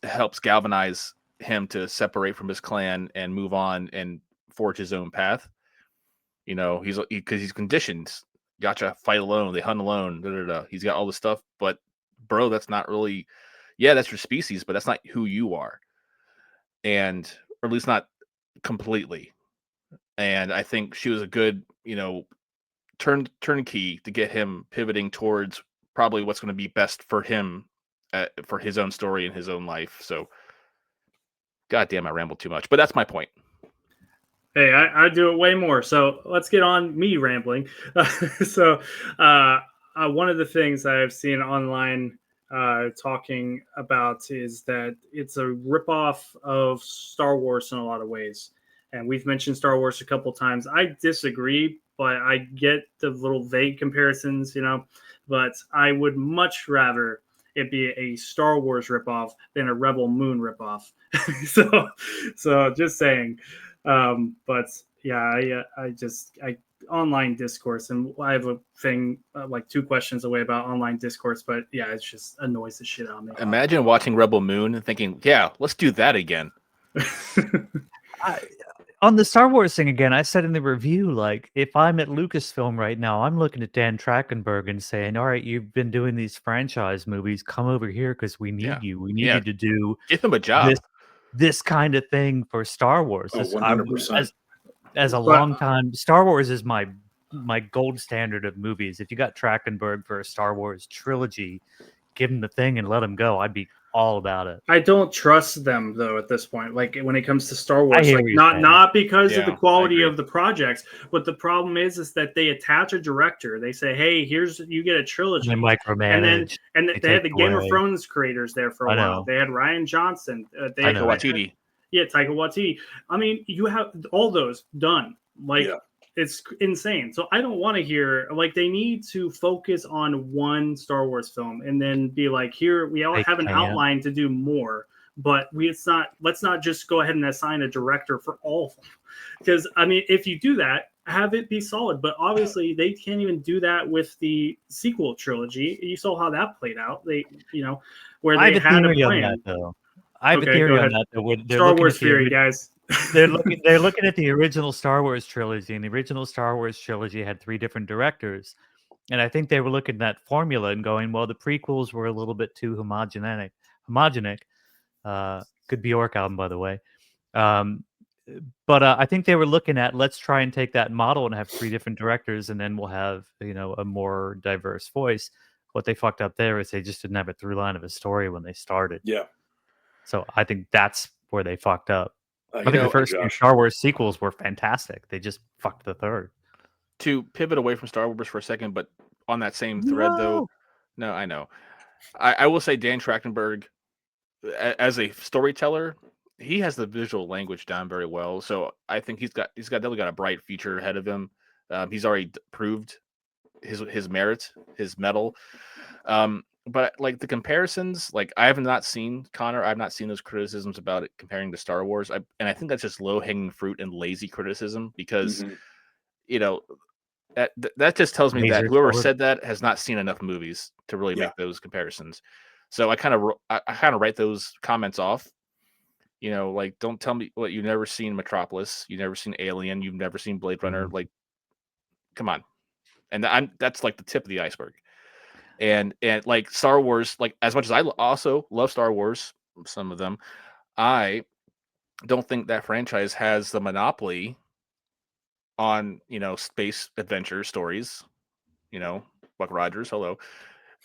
helps galvanize him to separate from his clan and move on and forge his own path. Because he's conditioned. Gotcha. Fight alone. They hunt alone. Da, da, da. He's got all this stuff, but bro, that's not really. Yeah, that's your species, but that's not who you are, or at least not completely. And I think she was a good, turnkey to get him pivoting towards probably what's going to be best for him, for his own story and his own life. So, goddamn, I rambled too much, but that's my point. Hey, I do it way more. So let's get on me rambling. One of the things I've seen online talking about is that it's a ripoff of Star Wars in a lot of ways. And we've mentioned Star Wars a couple times. I disagree, but I get the little vague comparisons, but I would much rather it be a Star Wars ripoff than a Rebel Moon ripoff. so just saying. But yeah, I online discourse, and I have a thing like 2 questions away about online discourse, but yeah, it just annoys the shit out of me. Imagine watching Rebel Moon and thinking, yeah, let's do that again. On the Star Wars thing again, I said in the review, like, if I'm at Lucasfilm right now, I'm looking at Dan Trachtenberg and saying, all right, you've been doing these franchise movies, come over here because we need you. We need you to do give them a job. This kind of thing for Star Wars. 100%. As a long time, Star Wars is my gold standard of movies. If you got Trachtenberg for a Star Wars trilogy, give him the thing and let him go. I'd be all about it. I don't trust them though at this point. Like when it comes to Star Wars, like not because of the quality of the projects, but the problem is that they attach a director. They say, "Hey, you get a trilogy," and micromanage. And they had the Game of Thrones creators there for a while. They had Ryan Johnson. Taika Waititi. Taika Waititi. I mean, you have all those done. It's insane. So I don't want to hear, like, they need to focus on one Star Wars film and then be like, here, we all have an outline to do more, but let's not just go ahead and assign a director for all of them. Because, I mean, if you do that, have it be solid. But obviously they can't even do that with the sequel trilogy. You saw how that played out. Where they had a plan. I have a theory on that. Star Wars theory, guys. They're looking at the original Star Wars trilogy, and the original Star Wars trilogy had 3 different directors. And I think they were looking at that formula and going, well, the prequels were a little bit too homogenic. Good Bjork album, by the way. But I think they were looking at, let's try and take that model and have 3 different directors, and then we'll have a more diverse voice. What they fucked up there is they just didn't have a through line of a story when they started. Yeah. So I think that's where they fucked up. I think the first 2 Star Wars sequels were fantastic. They just fucked the third. to pivot away from Star Wars for a second, but on that same thread, though. No, I know. I will say Dan Trachtenberg, as a storyteller, he has the visual language down very well. So I think he's definitely got a bright future ahead of him. He's already proved his merit, his mettle. But like the comparisons, like I've not seen those criticisms about it comparing to Star Wars. And I think that's just low hanging fruit and lazy criticism because you know that just tells me that whoever said that has not seen enough movies to really make those comparisons. So I kind of write those comments off. Like don't tell me what you've never seen Metropolis, you've never seen Alien, you've never seen Blade Runner. Like, come on. And that's like the tip of the iceberg. And like Star Wars, like as much as I also love Star Wars, some of them, I don't think that franchise has the monopoly on space adventure stories. Buck Rogers, hello,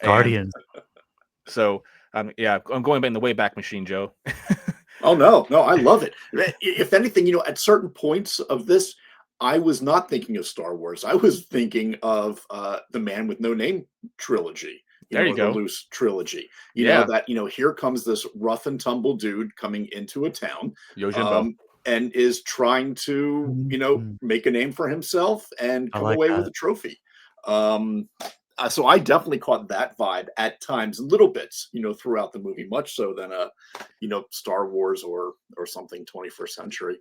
Guardians. So I'm going in the way back machine, Joe. Oh no, I love it. If anything, at certain points of this, I was not thinking of Star Wars. I was thinking of the Man with No Name trilogy. There you go. The Loose trilogy. Know that here comes this rough and tumble dude coming into a town, and is trying to make a name for himself and come away with a trophy. So I definitely caught that vibe at times, little bits, throughout the movie, much so than Star Wars or something 21st century.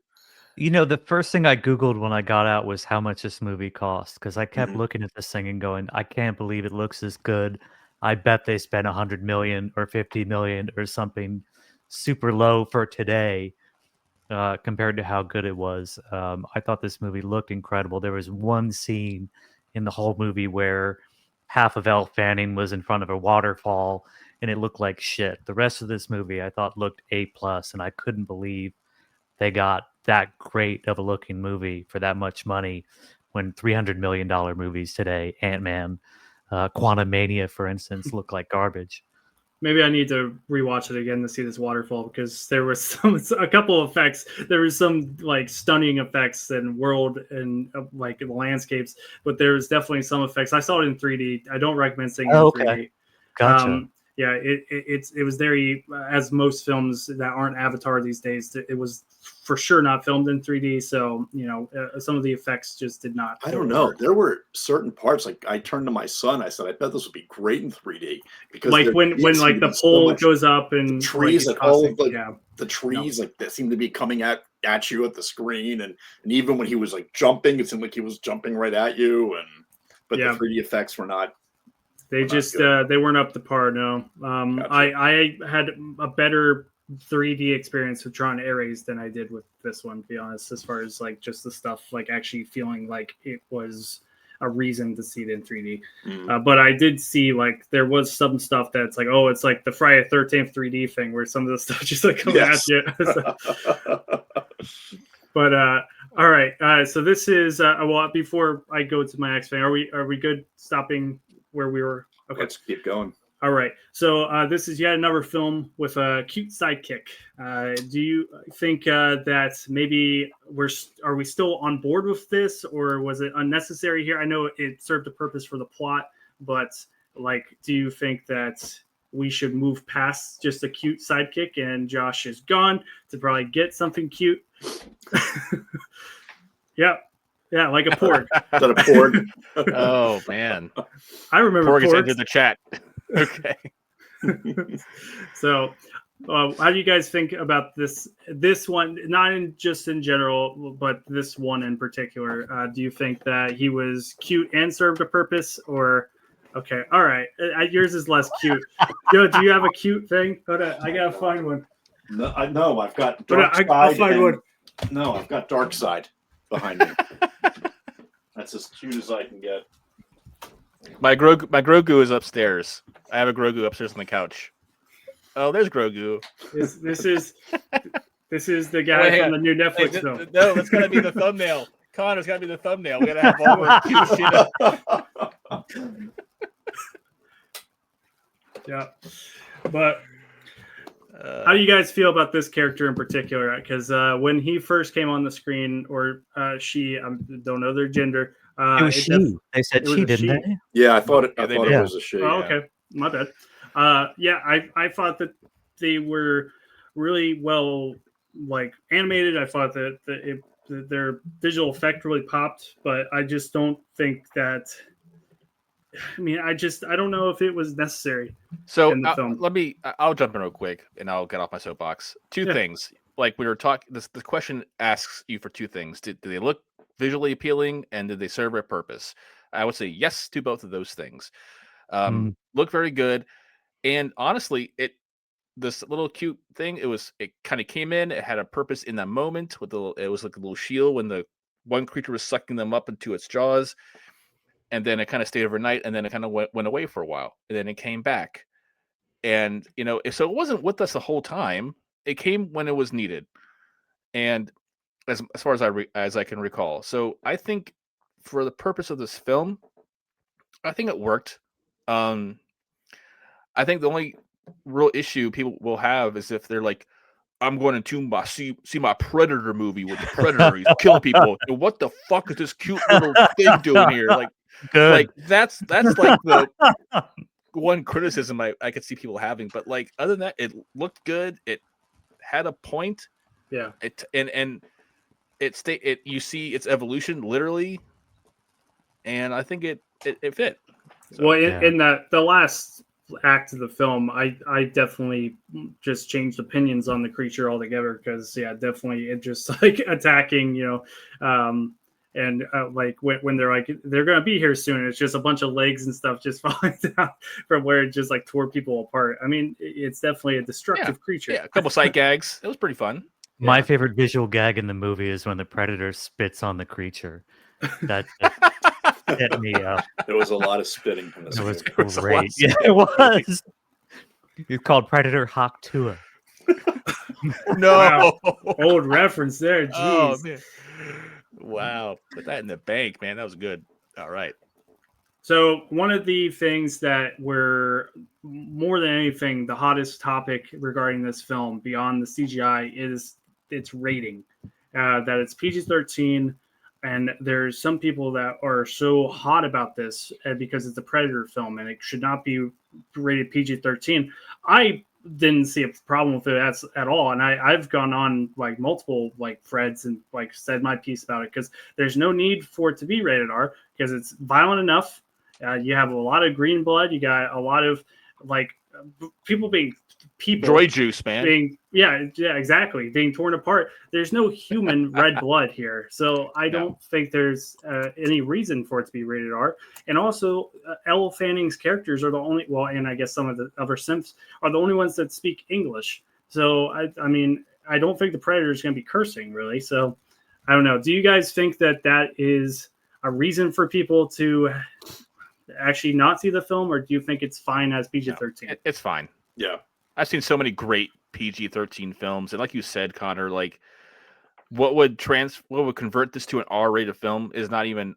The first thing I Googled when I got out was how much this movie cost, because I kept looking at this thing and going, I can't believe it looks this good. I bet they spent 100 million or 50 million or something super low for today compared to how good it was. I thought this movie looked incredible. There was one scene in the whole movie where half of Elle Fanning was in front of a waterfall and it looked like shit. The rest of this movie I thought looked A+, and I couldn't believe they got that great of a looking movie for that much money when $300 million movies today, Ant-Man, Quantumania, for instance, look like garbage. Maybe I need to rewatch it again to see this waterfall, because there was a couple of effects. There was some like stunning effects and world and like the landscapes, but there was definitely some effects. I saw it in 3D. I don't recommend seeing it in 3D. Gotcha. Yeah, it was very, as most films that aren't Avatar these days, it was for sure not filmed in 3D. So, some of the effects just did not. I don't know. There were certain parts, like I turned to my son, I said, I bet this would be great in 3D. Because like when like the pole goes up and the trees, like, the trees, like that seem to be coming at you at the screen. And even when he was like jumping, it seemed like he was jumping right at you. But the 3D effects were not. They just they weren't up to par. No, gotcha. I had a better 3D experience with Tron Ares than I did with this one, to be honest. As far as like just the stuff, like actually feeling like it was a reason to see it in 3D. But I did see like there was some stuff that's like, oh, it's like the Friday the 13th 3D thing where some of the stuff just like coming at you. But all right, so this is well, before I go to my next thing, are we good stopping where we were? Okay, let's keep going. All right, so this is yet another film with a cute sidekick. Do you think that maybe are we still on board with this, or was it unnecessary here? I know it served a purpose for the plot, but like, do you think that we should move past just a cute sidekick and Josh is gone to probably get something cute? Yeah, like a porg. Is that a porg? Oh man, I remember porg entered the chat. Okay. So, how do you guys think about this one? Not just in general, but this one in particular. Do you think that he was cute and served a purpose, or? Okay, all right. Yours is less cute. Joe, do you have a cute thing? I gotta find one. No, I've got Dark Side. I'll find one. No, I've got Dark Side behind me. That's as cute as I can get. My Grogu is upstairs. I have a Grogu upstairs on the couch. Oh, there's Grogu. This is the guy from the new Netflix film. No, that's gotta be the thumbnail. Connor's gotta be the thumbnail. We gotta have all our cute shit up. Yeah, but How do you guys feel about this character in particular? Because when he first came on the screen, or she, I don't know their gender. It was she. They said it was she, a didn't she. they? Yeah, I thought Yeah, it they was a she. Oh, Yeah. okay. My bad. Yeah, I thought that they were really well animated. I thought that their visual effect really popped, but I just don't think that. I mean, I don't know if it was necessary So in the film. I'll jump in real quick and I'll get off my soapbox. Two Yeah. things. Like we were talking, the question asks you for two things. Do they look visually appealing and did they serve a purpose? I would say yes to both of those things. Look very good. And honestly, this little cute thing, it kind of came in, it had a purpose in that moment with it was like a little shield when the one creature was sucking them up into its jaws. And then it kind of stayed overnight, and then it kind of went away for a while, and then it came back. And so it wasn't with us the whole time. It came when it was needed, and as far as I can recall. So I think for the purpose of this film, I think it worked. I think the only real issue people will have is if they're like, I'm going to see my Predator movie with the Predator. He's killing people. And what the fuck is this cute little thing doing here? Good. Like that's like the one criticism I could see people having. But like other than that, it looked good. It had a point. Yeah. And you see its evolution literally, and I think it fit. So, Well, in the last act of the film, I definitely just changed opinions on the creature altogether because definitely it just attacking, and when they're like they're gonna be here soon, it's just a bunch of legs and stuff just falling down from where it just tore people apart. I mean, it's definitely a destructive creature. Yeah, a couple sight gags. It was pretty fun. My favorite visual gag in the movie is when the predator spits on the creature. That hit me up. There was a lot of spitting from this. It was movie. great. Yeah, it was. It's called Predator Hawk Tua. No. Wow. Old reference there. Jeez. Oh, man. Wow. Put that in the bank, man. That was good. All right. So one of the things that were more than anything the hottest topic regarding this film beyond the CGI is its rating. That it's PG-13, and there's some people that are so hot about this because it's a Predator film and it should not be rated PG-13. I didn't see a problem with it at all, and I've gone on multiple threads and said my piece about it because there's no need for it to be rated R because it's violent enough. You have a lot of green blood. You got a lot of people being Joy juice, man. Exactly, being torn apart. There's no human red blood here, so I don't think there's any reason for it to be rated R. And also, Elle Fanning's characters are the only and I guess some of the other synths are the only ones that speak English. So I mean, I don't think the Predator is going to be cursing really. So I don't know. Do you guys think that is a reason for people to actually not see the film, or do you think it's fine as PG-13? No, it's fine. Yeah. I've seen so many great PG-13 films, and like you said, Connor, what would convert this to an R-rated film is not even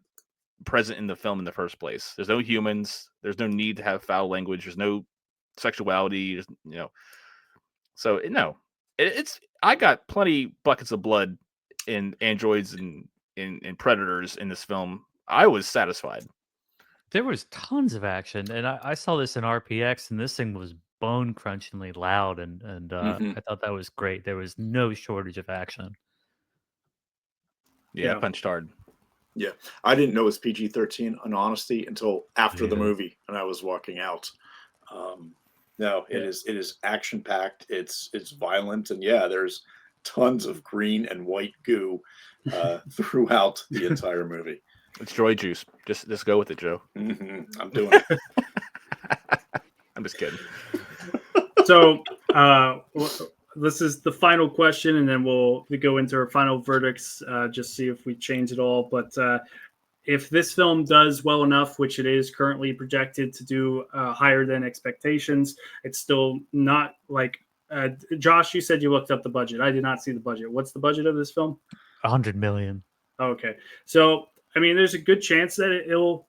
present in the film in the first place. There's no humans. There's no need to have foul language. There's no sexuality. So it's. I got plenty buckets of blood in androids and in predators in this film. I was satisfied. There was tons of action, and I saw this in RPX, and this thing was bone-crunchingly loud, and I thought that was great. There was no shortage of action. Yeah, punched hard. Yeah, I didn't know it was PG-13, in honesty, until after the movie, and I was walking out. It is action-packed. It's violent, and there's tons of green and white goo throughout the entire movie. It's joy juice. Just go with it, Joe. Mm-hmm. I'm doing it. I'm just kidding. So this is the final question, and then we'll go into our final verdicts, just see if we change it all. But if this film does well enough, which it is currently projected to do higher than expectations, it's still not Josh, you said you looked up the budget. I did not see the budget. What's the budget of this film? $100 million. Okay. So, I mean, there's a good chance that it'll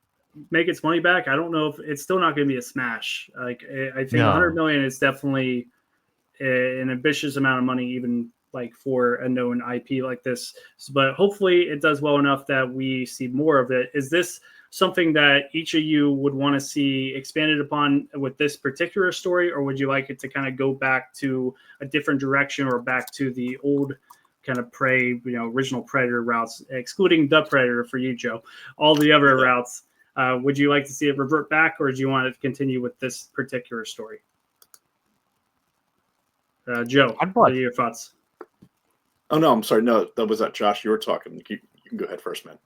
make its money back. I don't know if it's still not going to be a smash. I think $100 million is definitely an ambitious amount of money, even like for a known IP like this. But hopefully it does well enough that we see more of it. Is this something that each of you would want to see expanded upon with this particular story, or would you like it to kind of go back to a different direction or back to the old kind of Prey, original Predator routes, excluding the Predator for you, Joe, all the other routes? Would you like to see it revert back, or do you want it to continue with this particular story? Joe, what are your thoughts? Oh, no, I'm sorry. No, that was Josh. You were talking. You can go ahead first, man.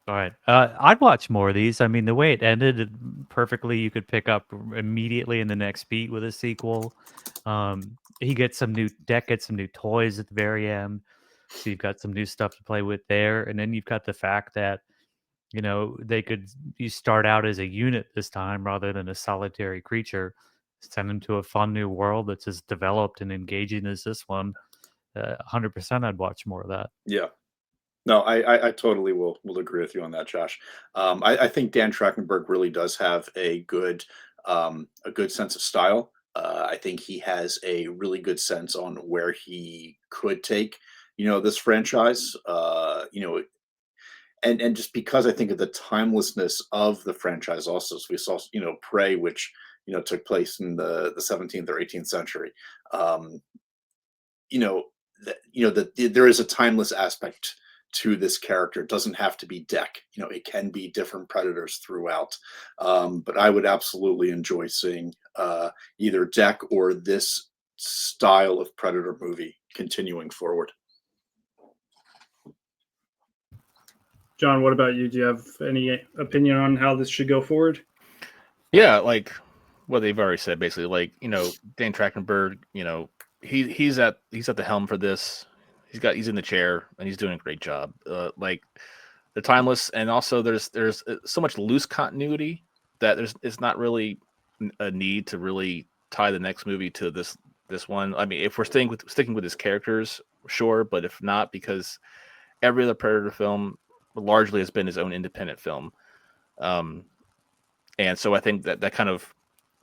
All right. I'd watch more of these. I mean, the way it ended perfectly, you could pick up immediately in the next beat with a sequel. He gets some new toys at the very end. So you've got some new stuff to play with there. And then you've got the fact that, you start out as a unit this time rather than a solitary creature. Send him to a fun new world that's as developed and engaging as this one. 100% I'd watch more of that. Yeah. No, I totally will agree with you on that, Josh. I think Dan Trachtenberg really does have a good sense of style. I think he has a really good sense on where he could take, this franchise. And just because I think of the timelessness of the franchise, also, so we saw, Prey, which took place in the 17th or 18th century. That there is a timeless aspect to this character. It doesn't have to be Deck. It can be different Predators throughout. But I would absolutely enjoy seeing either Deck or this style of Predator movie continuing forward. John, what about you? Do you have any opinion on how this should go forward? Yeah, like what they've already said, basically. Dan Trachtenberg, he's at the helm for this. He's in the chair and he's doing a great job. They're timeless, and also there's so much loose continuity that it's not really a need to really tie the next movie to this one. I mean, if we're sticking with his characters, sure, but if not, because every other Predator film largely has been his own independent film, and so I think that kind of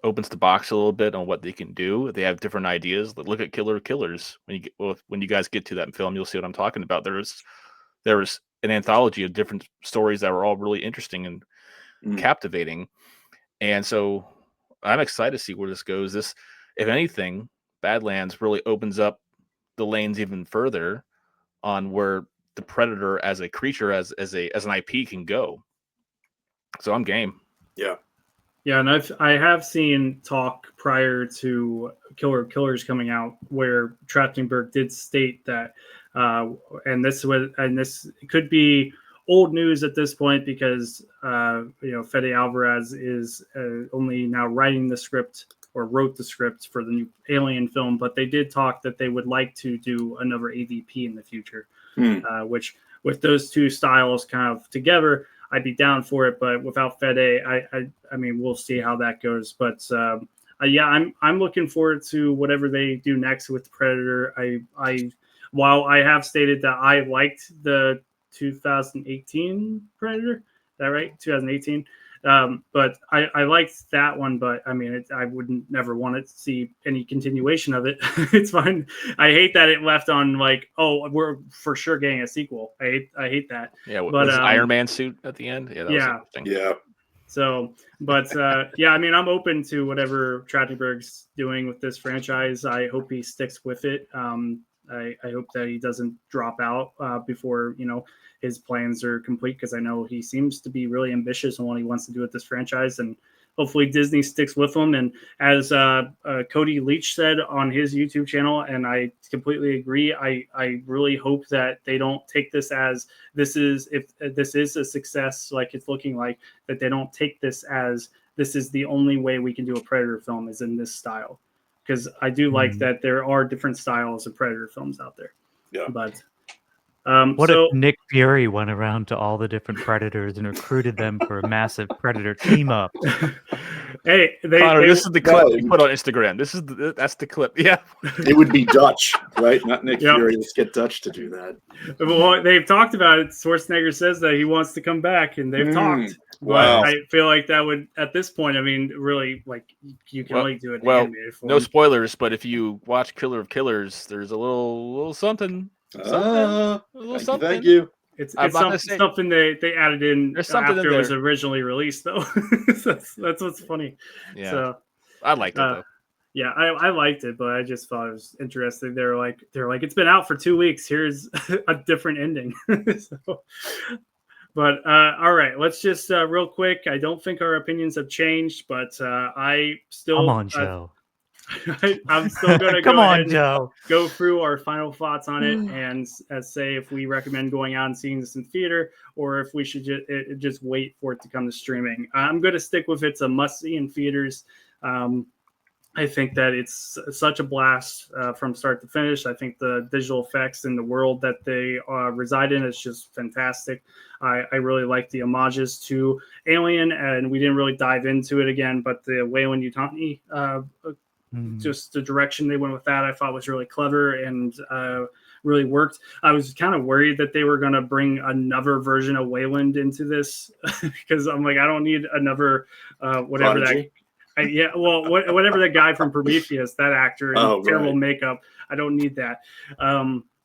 opens the box a little bit on what they can do. They have different ideas. Look at Killers. When you guys get to that film, you'll see what I'm talking about. There was an anthology of different stories that were all really interesting and captivating, and so I'm excited to see where this goes. This, if anything, Badlands really opens up the lanes even further on where the Predator as a creature, as an IP can go. So I'm game. Yeah. Yeah, and I have seen talk prior to Killers coming out where Trachtenberg did state that, and this could be old news at this point because Fede Alvarez is only now writing the script or wrote the script for the new Alien film, but they did talk that they would like to do another AVP in the future, which with those two styles kind of together, I'd be down for it, but without Fede, I mean, we'll see how that goes. But yeah, I'm looking forward to whatever they do next with Predator. While I have stated that I liked the 2018 Predator, is that right? 2018. But I liked that one, but I mean, I wouldn't never want to see any continuation of it. It's fine. I hate that it left on like, oh, we're for sure getting a sequel. I hate that. Yeah, but his Iron Man suit at the end. Yeah, that was interesting. Yeah. So, but yeah, I mean, I'm open to whatever Trachtenberg's doing with this franchise. I hope he sticks with it. I hope that he doesn't drop out before his plans are complete, because I know he seems to be really ambitious in what he wants to do with this franchise, and hopefully Disney sticks with him. And as Cody Leach said on his YouTube channel, and I completely agree, I really hope that they don't take this as if this is a success like it's looking like, that they don't take this as this is the only way we can do a Predator film is in this style. Because I do like that there are different styles of Predator films out there. Yeah. But if Nick Fury went around to all the different Predators and recruited them for a massive Predator team up? Hey, Connor, this is the clip No, you put on Instagram. That's the clip. Yeah. It would be Dutch, right? Not Nick Yep. Fury. Let's get Dutch to do that. Well, they've talked about it. Schwarzenegger says that he wants to come back, and they've talked. Wow. But I feel like that would, at this point, I mean, really, like you can only do it in animated form. No spoilers, but if you watch Killer of Killers, there's a little something. Thank you. It's I'm not gonna something they added in There's something after in it was there. originally released, though. that's what's funny. Yeah, So I liked it though. yeah, I liked it, but I just thought it was interesting. They're like, it's been out for 2 weeks. Here's a different ending. So, but all right, let's just real quick. I don't think our opinions have changed, but I still Come on, Joe. I'm still going to Come go on, ahead and Joe. go through our final thoughts on it and say if we recommend going out and seeing this in theater or if we should just wait for it to come to streaming. I'm going to stick with it's a must-see in theaters. I think that it's such a blast from start to finish. I think the visual effects in the world that they reside in is just fantastic. I really like the homages to Alien, and we didn't really dive into it again, but the Weyland-Yutani just the direction they went with that, I thought was really clever and really worked. I was kind of worried that they were going to bring another version of Weyland into this because I'm like, I don't need another whatever Prodigy? whatever that guy from Prometheus, that actor in terrible right. makeup. I don't need that.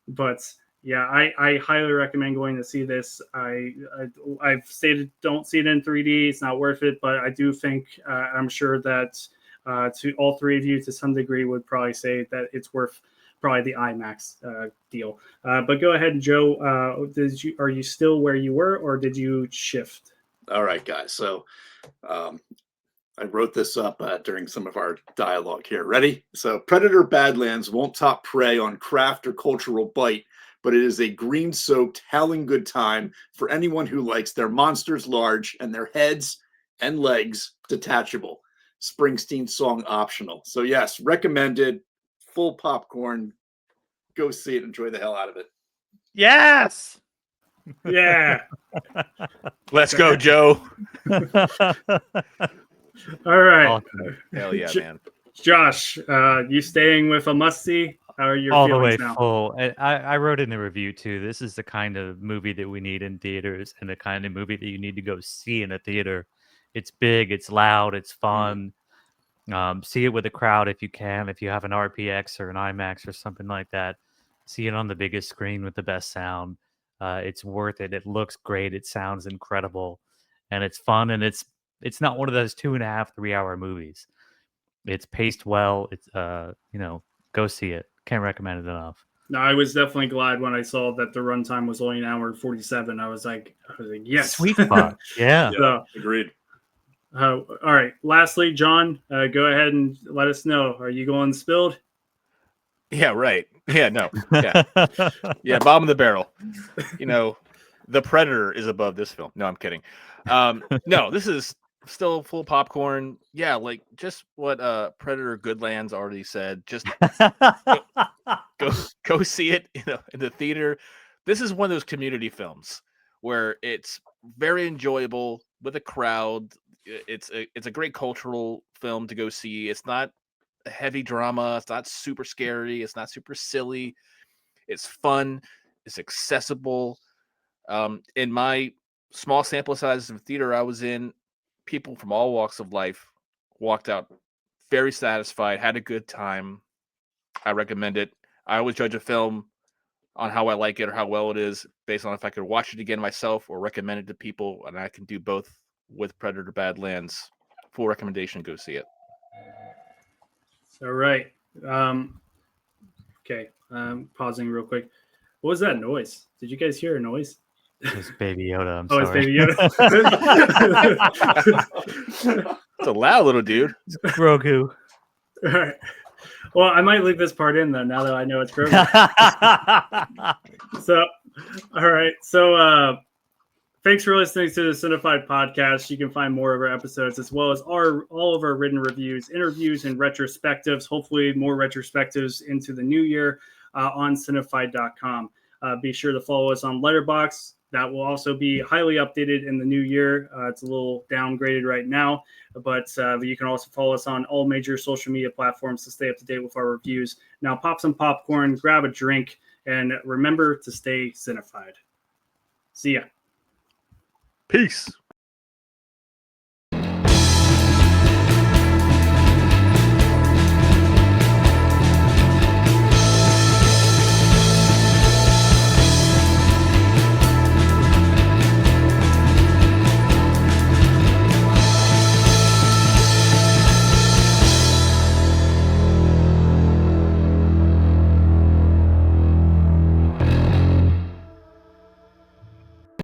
But yeah, I highly recommend going to see this. I've stated don't see it in 3D. It's not worth it, but I do think I'm sure that to all three of you to some degree would probably say that it's worth probably the IMAX deal. But go ahead, Joe. Are you still where you were, or did you shift? All right, guys. So I wrote this up during some of our dialogue here. Ready? So Predator Badlands won't top Prey on craft or cultural bite, but it is a green-soaked, howling good time for anyone who likes their monsters large and their heads and legs detachable. Springsteen song optional. So yes, recommended, full popcorn. Go see it. Enjoy the hell out of it. Yes. Yeah. Let's go, Joe. All right. Awesome. Hell yeah, man. Josh, you staying with a must-see? How are your All the way feelings now? full. And I wrote in the review too. This is the kind of movie that we need in theaters, and the kind of movie that you need to go see in a theater. It's big, it's loud, it's fun. See it with a crowd if you can. If you have an RPX or an IMAX or something like that, see it on the biggest screen with the best sound. It's worth it. It looks great. It sounds incredible, and it's fun. And it's not one of those 2.5, 3 hour movies. It's paced well. It's go see it. Can't recommend it enough. No, I was definitely glad when I saw that the runtime was only an hour and 47. I was like, yes, Sweet spot. Yeah. So, Agreed. all right. Lastly, John, go ahead and let us know. Are you going spilled? Yeah, right. Yeah, no. Yeah. Yeah, bottom of the barrel. The Predator is above this film. No, I'm kidding. No, this is still full popcorn. Yeah, like just what Predator Goodlands already said. Just go see it in the theater. This is one of those community films where it's very enjoyable with a crowd. It's a great cultural film to go see. It's not a heavy drama. It's not super scary. It's not super silly. It's fun. It's accessible. In my small sample size of theater I was in, people from all walks of life walked out very satisfied, had a good time. I recommend it. I always judge a film on how I like it or how well it is based on if I could watch it again myself or recommend it to people, and I can do both with Predator Badlands. Full recommendation, go see it. All right. Okay. Pausing real quick. What was that noise? Did you guys hear a noise? It's Baby Yoda. I'm Oh, sorry. it's Baby Yoda. It's a loud little dude. Grogu. All right. Well, I might leave this part in though. Now that I know it's Grogu. So, all right. So, thanks for listening to the Cinefied Podcast. You can find more of our episodes as well as all of our written reviews, interviews, and retrospectives. Hopefully, more retrospectives into the new year on Cinefied.com. Be sure to follow us on Letterboxd, That will also be highly updated in the new year. It's a little downgraded right now, but you can also follow us on all major social media platforms to stay up to date with our reviews. Now, pop some popcorn, grab a drink, and remember to stay cinefied. See ya. Peace.